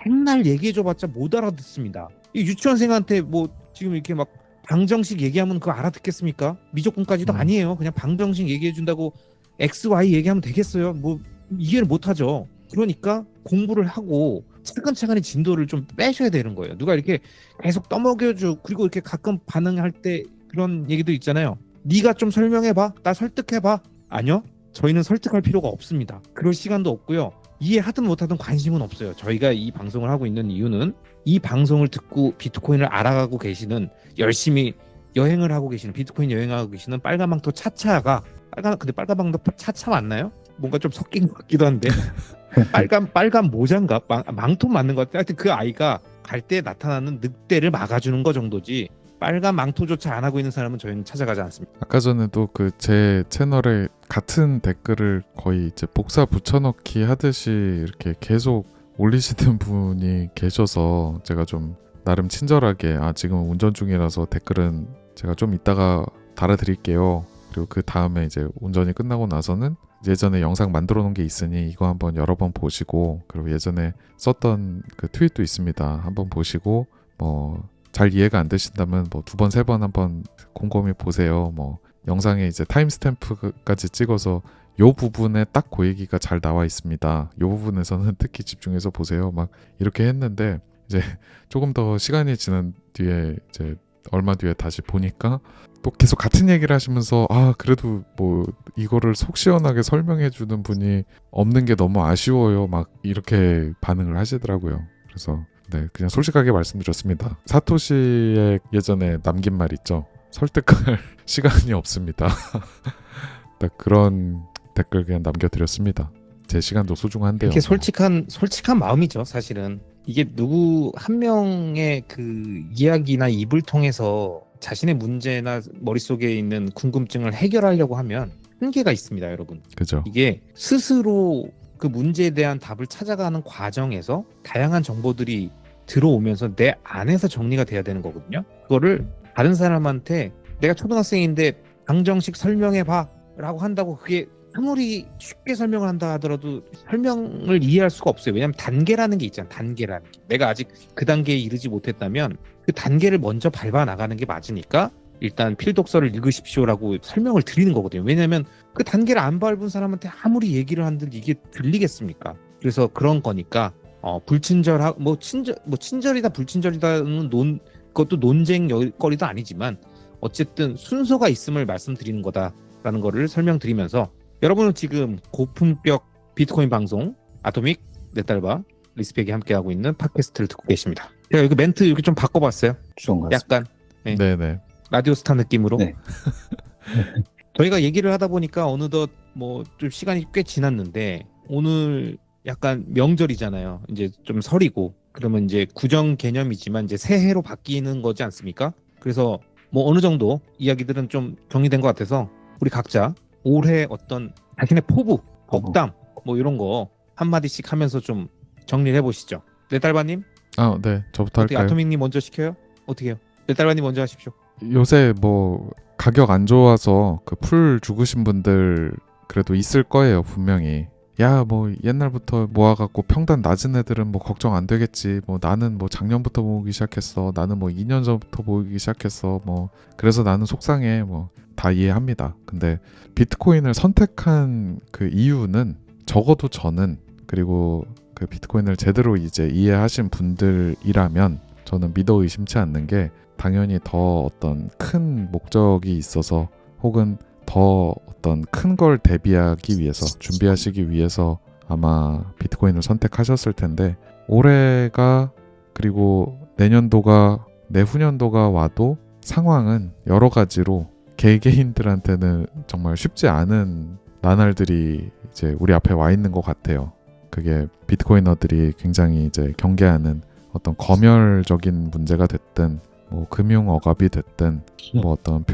맨날 얘기해줘봤자 못 알아듣습니다. 이 유치원생한테 뭐 지금 이렇게 막 방정식 얘기하면 그거 알아듣겠습니까? 미적분까지도 아니에요. 그냥 방정식 얘기해준다고 X, Y 얘기하면 되겠어요? 뭐 이해를 못하죠. 그러니까 공부를 하고 차근차근히 진도를 좀 빼셔야 되는 거예요. 누가 이렇게 계속 떠먹여줘. 그리고 이렇게 가끔 반응할 때 그런 얘기도 있잖아요. 네가 좀 설명해봐. 나 설득해봐. 아니요. 저희는 설득할 필요가 없습니다. 그럴 시간도 없고요. 이해하든 못하든 관심은 없어요. 저희가 이 방송을 하고 있는 이유는 이 방송을 듣고 비트코인을 알아가고 계시는 열심히 여행을 하고 계시는 비트코인 여행하고 계시는 빨간망토 차차가 근데 빨간망토 차차 맞나요? 뭔가 좀 섞인 것 같기도 한데 빨간 모자인가? 망토 맞는 것 같아. 하여튼 그 아이가 갈 때 나타나는 늑대를 막아주는 거 정도지 빨간 망토조차 안 하고 있는 사람은 저희는 찾아가지 않습니다. 아까 전에도 그 제 채널에 같은 댓글을 거의 이제 복사 붙여넣기 하듯이 이렇게 계속 올리시는 분이 계셔서 제가 좀 나름 친절하게 지금 운전 중이라서 댓글은 제가 좀 이따가 달아드릴게요. 그리고 그 다음에 이제 운전이 끝나고 나서는 예전에 영상 만들어 놓은 게 있으니 이거 한번 여러 번 보시고 그리고 예전에 썼던 그 트윗도 있습니다. 한번 보시고 뭐 잘 이해가 안 되신다면 뭐 2번, 3번 한번 곰곰이 보세요. 뭐 영상에 이제 타임스탬프까지 찍어서 요 부분에 딱 그 얘기가 잘 나와 있습니다. 요 부분에서는 특히 집중해서 보세요. 막 이렇게 했는데 이제 조금 더 시간이 지난 뒤에 이제 얼마 뒤에 다시 보니까 또 계속 같은 얘기를 하시면서 그래도 뭐 이거를 속 시원하게 설명해 주는 분이 없는 게 너무 아쉬워요. 막 이렇게 반응을 하시더라고요. 그래서 네, 그냥 솔직하게 말씀드렸습니다. 사토시의 예전에 남긴 말 있죠. 설득할 시간이 없습니다. 딱 그런 댓글 그냥 남겨드렸습니다. 제 시간도 소중한데요. 이렇게 솔직한 마음이죠, 사실은. 이게 누구 한 명의 그 이야기나 입을 통해서 자신의 문제나 머릿속에 있는 궁금증을 해결하려고 하면 한계가 있습니다, 여러분. 그죠. 이게 스스로 그 문제에 대한 답을 찾아가는 과정에서 다양한 정보들이 들어오면서 내 안에서 정리가 돼야 되는 거거든요. 그거를 다른 사람한테 내가 초등학생인데 방정식 설명해봐 라고 한다고 그게 아무리 쉽게 설명을 한다 하더라도 설명을 이해할 수가 없어요. 왜냐하면 단계라는 게 있잖아. 단계라는 게. 내가 아직 그 단계에 이르지 못했다면 그 단계를 먼저 밟아 나가는 게 맞으니까 일단 필독서를 읽으십시오라고 설명을 드리는 거거든요. 왜냐하면 그 단계를 안 밟은 사람한테 아무리 얘기를 한들 이게 들리겠습니까? 그래서 그런 거니까 불친절하고 친절이다 불친절이다는 그것도 논쟁거리도 아니지만 어쨌든 순서가 있음을 말씀드리는 거다라는 거를 설명드리면서 여러분은 지금 고품격 비트코인 방송 아토믹 네달바 리스펙이 함께하고 있는 팟캐스트를 듣고 계십니다. 제가 여기 멘트 이렇게 좀 바꿔봤어요. 좋은 것 같습니다. 약간 네네. 라디오스타 느낌으로. 네. 저희가 얘기를 하다 보니까 어느덧 뭐 좀 시간이 꽤 지났는데 오늘 약간 명절이잖아요. 이제 좀 설이고 그러면 이제 구정 개념이지만 이제 새해로 바뀌는 거지 않습니까? 그래서 뭐 어느 정도 이야기들은 좀 정리된 것 같아서 우리 각자 올해 어떤 자신의 포부, 덕담 뭐 이런 거 한마디씩 하면서 좀 정리를 해보시죠. 네달바님? 네. 저부터 어떻게 할까요? 아토믹님 먼저 시켜요? 어떻게 해요? 네달바님 먼저 하십시오. 요새 뭐 가격 안 좋아서 그 풀 죽으신 분들 그래도 있을 거예요. 분명히 야, 뭐 옛날부터 모아갖고 평단 낮은 애들은 뭐 걱정 안 되겠지. 뭐 나는 뭐 작년부터 모으기 시작했어. 나는 뭐 2년 전부터 모으기 시작했어. 뭐 그래서 나는 속상해. 뭐 다 이해합니다. 근데 비트코인을 선택한 그 이유는 적어도 저는, 그리고 그 비트코인을 제대로 이제 이해하신 분들이라면 저는 믿어 의심치 않는 게, 당연히 더 어떤 큰 목적이 있어서, 혹은 더 어떤 큰 걸 대비하기 위해서, 준비하시기 위해서 아마 비트코인을 선택하셨을 텐데, 올해가, 그리고 내년도가, 내후년도가 와도 상황은 여러 가지로 개개인들한테는 정말 쉽지 않은 나날들이 이제 우리 앞에 와 있는 것 같아요. 그게 비트코이너들이 굉장히 이제 경계하는 어떤 검열적인 문제가 됐든, 뭐 금융 억압이 됐든, 뭐 어떤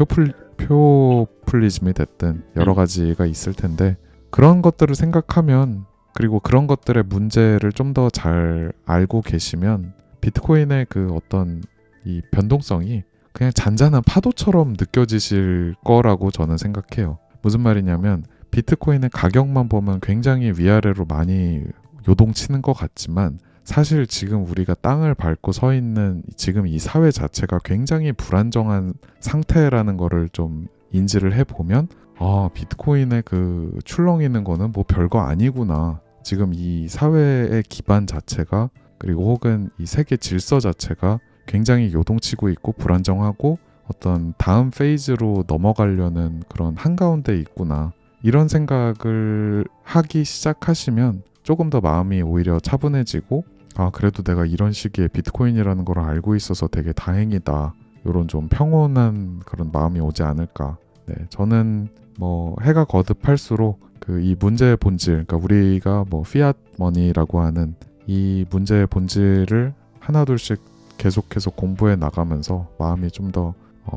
표풀리즘이 됐든 여러 가지가 있을 텐데, 그런 것들을 생각하면, 그리고 그런 것들의 문제를 좀 더 잘 알고 계시면 비트코인의 그 어떤 이 변동성이 그냥 잔잔한 파도처럼 느껴지실 거라고 저는 생각해요. 무슨 말이냐면, 비트코인의 가격만 보면 굉장히 위아래로 많이 요동치는 것 같지만, 사실 지금 우리가 땅을 밟고 서 있는 지금 이 사회 자체가 굉장히 불안정한 상태라는 거를 좀 인지를 해보면, 아, 비트코인의 그 출렁이는 거는 뭐 별거 아니구나. 지금 이 사회의 기반 자체가, 그리고 혹은 이 세계 질서 자체가 굉장히 요동치고 있고 불안정하고 어떤 다음 페이지로 넘어가려는 그런 한가운데 있구나. 이런 생각을 하기 시작하시면 조금 더 마음이 오히려 차분해지고, 아, 그래도 내가 이런 시기에 비트코인이라는 걸 알고 있어서 되게 다행이다. 이런 좀 평온한 그런 마음이 오지 않을까. 네, 저는 뭐 해가 거듭할수록 그 이 문제의 본질, 그러니까 우리가 뭐 피앗 머니라고 하는 이 문제의 본질을 하나둘씩 계속해서 공부해 나가면서 마음이 좀 더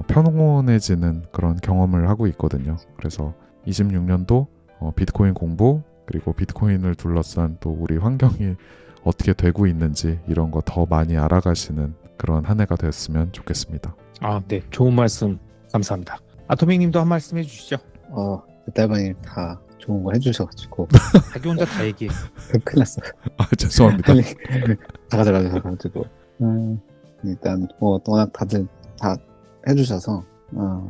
평온해지는 그런 경험을 하고 있거든요. 그래서 26년도 비트코인 공부, 그리고 비트코인을 둘러싼 또 우리 환경이 어떻게 되고 있는지 이런 거 더 많이 알아가시는 그런 한 해가 됐으면 좋겠습니다. 아, 네. 좋은 말씀 감사합니다. 아토믹 님도 한 말씀 해주시죠. 딸반이 다 좋은 거 해주셔가지고 자기 혼자 다 얘기해. 큰일 났어요. 아, 죄송합니다. 다 가져가셔가지고 일단 뭐 워낙 다들 다 해주셔서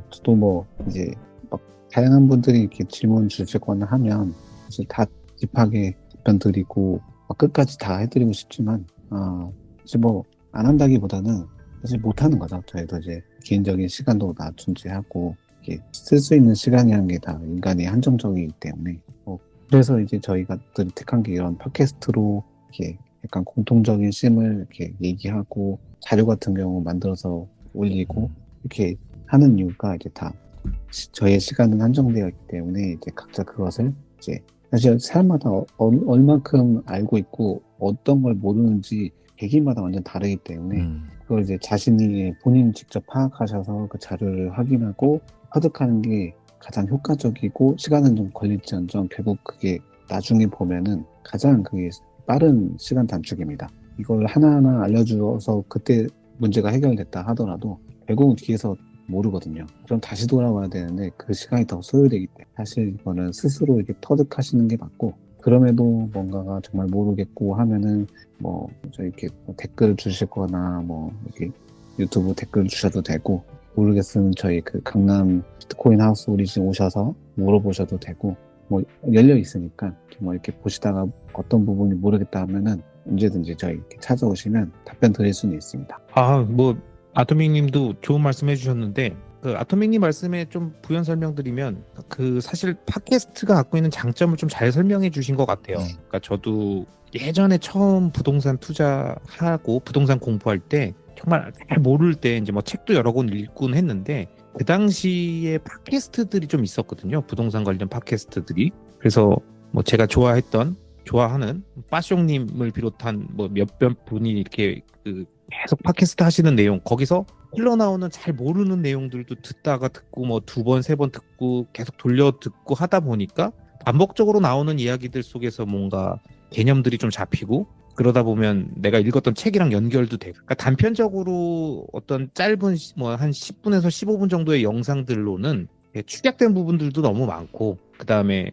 저도 뭐 이제 막 다양한 분들이 이렇게 질문 주시거나 하면 사실 다 딥하게 답변 드리고 막 끝까지 다 해드리고 싶지만 사실 뭐 안 한다기보다는 사실 못 하는 거죠. 저희도 이제 개인적인 시간도 다 존재하고 쓸 수 있는 시간이라는 게 다 인간이 한정적이기 때문에 그래서 이제 저희가 택한 게 이런 팟캐스트로 이렇게 약간 공통적인 심을 이렇게 얘기하고 자료 같은 경우 만들어서 올리고 이렇게 하는 이유가 이제 다 저희의 시간은 한정되어 있기 때문에 이제 각자 그것을 이제 사실 사람마다 얼만큼 알고 있고 어떤 걸 모르는지 계기마다 완전 다르기 때문에 그걸 이제 자신이 본인 직접 파악하셔서 그 자료를 확인하고 터득하는 게 가장 효과적이고 시간은 좀 걸릴지언정 결국 그게 나중에 보면은 가장 그게 빠른 시간 단축입니다. 이걸 하나하나 알려주어서 그때 문제가 해결됐다 하더라도 결국은 뒤에서 모르거든요. 그럼 다시 돌아와야 되는데 그 시간이 더 소요되기 때문에 사실 이거는 스스로 이렇게 터득하시는 게 맞고, 그럼에도 뭔가가 정말 모르겠고 하면은 뭐 이렇게 댓글 주시거나 뭐 이렇게 유튜브 댓글 주셔도 되고, 모르겠으면 저희 그 강남 비트코인 하우스 오리진 오셔서 물어보셔도 되고, 뭐 열려 있으니까 뭐 이렇게 보시다가 어떤 부분이 모르겠다 하면은 언제든지 저희 이렇게 찾아오시면 답변 드릴 수는 있습니다. 뭐 아토믹 님도 좋은 말씀 해주셨는데, 그 아토믹 님 말씀에 좀 부연 설명드리면, 그 사실 팟캐스트가 갖고 있는 장점을 좀 잘 설명해 주신 것 같아요. 그러니까 저도 예전에 처음 부동산 투자하고 부동산 공부할 때 정말 잘 모를 때 이제 뭐 책도 여러 권 읽곤 했는데, 그 당시에 팟캐스트들이 좀 있었거든요. 부동산 관련 팟캐스트들이. 그래서 뭐 제가 좋아하는 빠숑님을 비롯한 뭐 몇몇 분이 이렇게 그 계속 팟캐스트 하시는 내용, 거기서 흘러나오는 잘 모르는 내용들도 듣다가 듣고 뭐 2번, 3번 듣고 계속 돌려 듣고 하다 보니까 반복적으로 나오는 이야기들 속에서 뭔가 개념들이 좀 잡히고, 그러다 보면 내가 읽었던 책이랑 연결도 되고, 그러니까 단편적으로 어떤 짧은 뭐 한 10분에서 15분 정도의 영상들로는 축약된 부분들도 너무 많고 그 다음에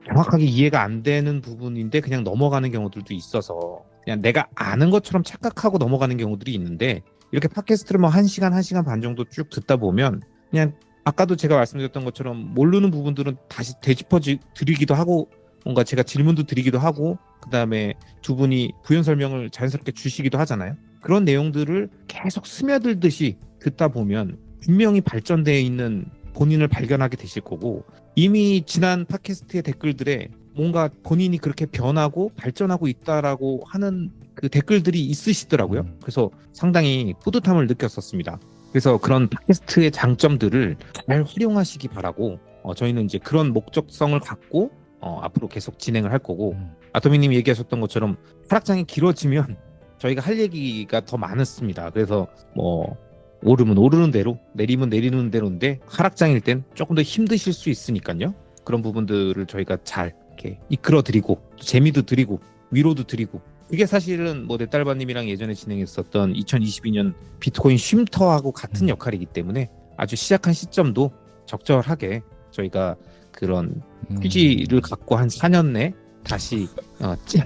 정확하게 이해가 안 되는 부분인데 그냥 넘어가는 경우들도 있어서 그냥 내가 아는 것처럼 착각하고 넘어가는 경우들이 있는데 이렇게 팟캐스트를 뭐 1시간, 1시간 반 정도 쭉 듣다 보면 그냥 아까도 제가 말씀드렸던 것처럼 모르는 부분들은 다시 되짚어 드리기도 하고 뭔가 제가 질문도 드리기도 하고 그 다음에 두 분이 부연 설명을 자연스럽게 주시기도 하잖아요. 그런 내용들을 계속 스며들듯이 듣다 보면 분명히 발전되어 있는 본인을 발견하게 되실 거고 이미 지난 팟캐스트의 댓글들에 뭔가 본인이 그렇게 변하고 발전하고 있다라고 하는 그 댓글들이 있으시더라고요. 그래서 상당히 뿌듯함을 느꼈었습니다. 그래서 그런 팟캐스트의 장점들을 잘 활용하시기 바라고 저희는 이제 그런 목적성을 갖고 앞으로 계속 진행을 할 거고 아토미님이 얘기하셨던 것처럼 하락장이 길어지면 저희가 할 얘기가 더 많았습니다. 그래서 뭐 오르면 오르는 대로 내리면 내리는 대로인데 하락장일 땐 조금 더 힘드실 수 있으니까요. 그런 부분들을 저희가 잘 이렇게 이끌어드리고 재미도 드리고 위로도 드리고 이게 사실은 뭐 넷달바님이랑 예전에 진행했었던 2022년 비트코인 쉼터하고 같은 역할이기 때문에 아주 시작한 시점도 적절하게 저희가 그런 휴지를 갖고 한 4년 내 다시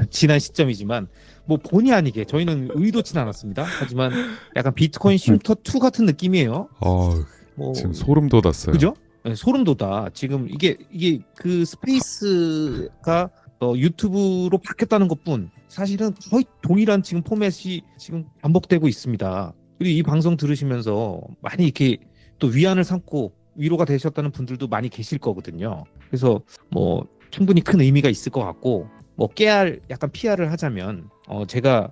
지난 시점이지만 뭐 본의 아니게 저희는 의도치 않았습니다. 하지만 약간 비트코인 쉼터 2 같은 느낌이에요. 뭐, 지금 소름 돋았어요. 그죠? 네, 소름 돋아. 지금 이게 그 스페이스가 유튜브로 바뀌었다는 것뿐 사실은 거의 동일한 지금 포맷이 지금 반복되고 있습니다. 그리고 이 방송 들으시면서 많이 이렇게 또 위안을 삼고 위로가 되셨다는 분들도 많이 계실 거거든요. 그래서 뭐 충분히 큰 의미가 있을 것 같고 뭐 깨알 약간 PR을 하자면 제가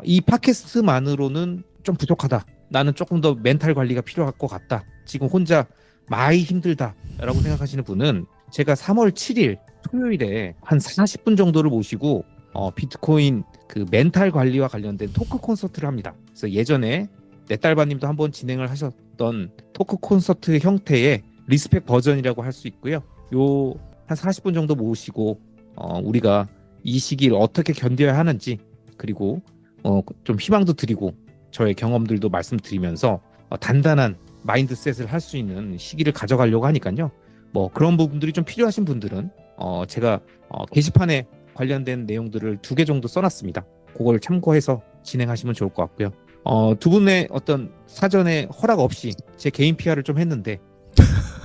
이 팟캐스트만으로는 좀 부족하다. 나는 조금 더 멘탈 관리가 필요할 것 같다. 지금 혼자 많이 힘들다라고 생각하시는 분은 제가 3월 7일 토요일에 한 40분 정도를 모시고 비트코인 그 멘탈 관리와 관련된 토크 콘서트를 합니다. 그래서 예전에 넷달바님도 한번 진행을 하셨던 토크 콘서트 형태의 리스펙 버전이라고 할 수 있고요. 요 한 40분 정도 모시고 우리가 이 시기를 어떻게 견뎌야 하는지 그리고 좀 희망도 드리고 저의 경험들도 말씀드리면서 단단한 마인드셋을 할 수 있는 시기를 가져가려고 하니까요. 뭐 그런 부분들이 좀 필요하신 분들은 제가 게시판에 관련된 내용들을 2개 정도 써놨습니다. 그걸 참고해서 진행하시면 좋을 것 같고요. 두 분의 어떤 사전에 허락 없이 제 개인 PR을 좀 했는데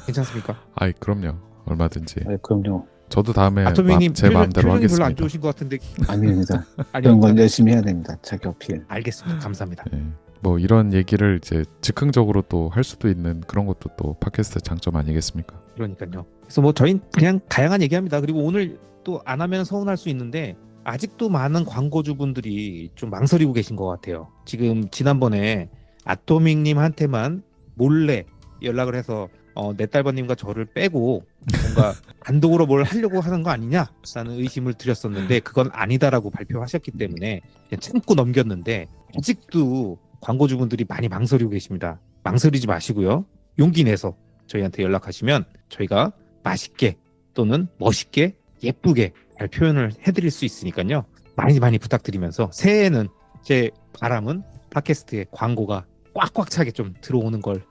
괜찮습니까? 아이 그럼요. 얼마든지. 그럼요. 저도 다음에 아토미님 제 마음대로 표정이 별로 안 하겠습니다. 좋으신 것 같은데 아닙니다. 그런 아니요. 건 열심히 해야 됩니다. 자기 어필. 알겠습니다. 감사합니다. 네. 뭐 이런 얘기를 이제 즉흥적으로 또 할 수도 있는 그런 것도 또 팟캐스트 장점 아니겠습니까? 그러니까요. 그래서 뭐 저희는 그냥 다양한 얘기합니다. 그리고 오늘 또 안 하면 서운할 수 있는데 아직도 많은 광고주분들이 좀 망설이고 계신 것 같아요. 지금 지난번에 아토믹님한테만 몰래 연락을 해서 넷달버님과 저를 빼고 뭔가 단독으로 뭘 하려고 하는 거 아니냐라는 의심을 드렸었는데 그건 아니다라고 발표하셨기 때문에 그냥 참고 넘겼는데 아직도 광고주분들이 많이 망설이고 계십니다. 망설이지 마시고요. 용기 내서 저희한테 연락하시면 저희가 맛있게 또는 멋있게 예쁘게 잘 표현을 해드릴 수 있으니까요. 많이 부탁드리면서 새해에는 제 바람은 팟캐스트에 광고가 꽉꽉 차게 좀 들어오는 걸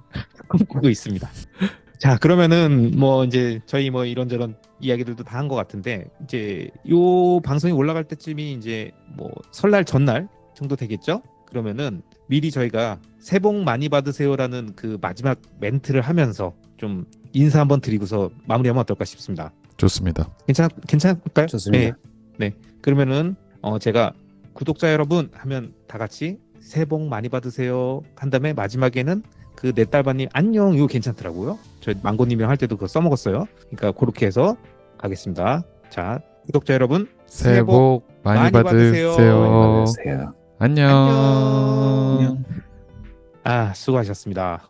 꿈꾸고 있습니다. 자, 그러면은 뭐 이제 저희 뭐 이런저런 이야기들도 다 한 것 같은데 이제 요 방송이 올라갈 때쯤이 이제 뭐 설날 전날 정도 되겠죠? 그러면은 미리 저희가 새해 복 많이 받으세요라는 그 마지막 멘트를 하면서 좀 인사 한번 드리고서 마무리하면 어떨까 싶습니다. 좋습니다. 괜찮을까요? 좋습니다. 네. 그러면은 제가 구독자 여러분 하면 다 같이 새해 복 많이 받으세요 한 다음에 마지막에는 그 넷달바님 안녕 이거 괜찮더라고요. 저 망고님이랑 할 때도 그거 써먹었어요. 그러니까 그렇게 해서 가겠습니다. 자, 구독자 여러분 새해 복 많이 받으세요. 받으세요. 안녕. 안녕. 수고하셨습니다.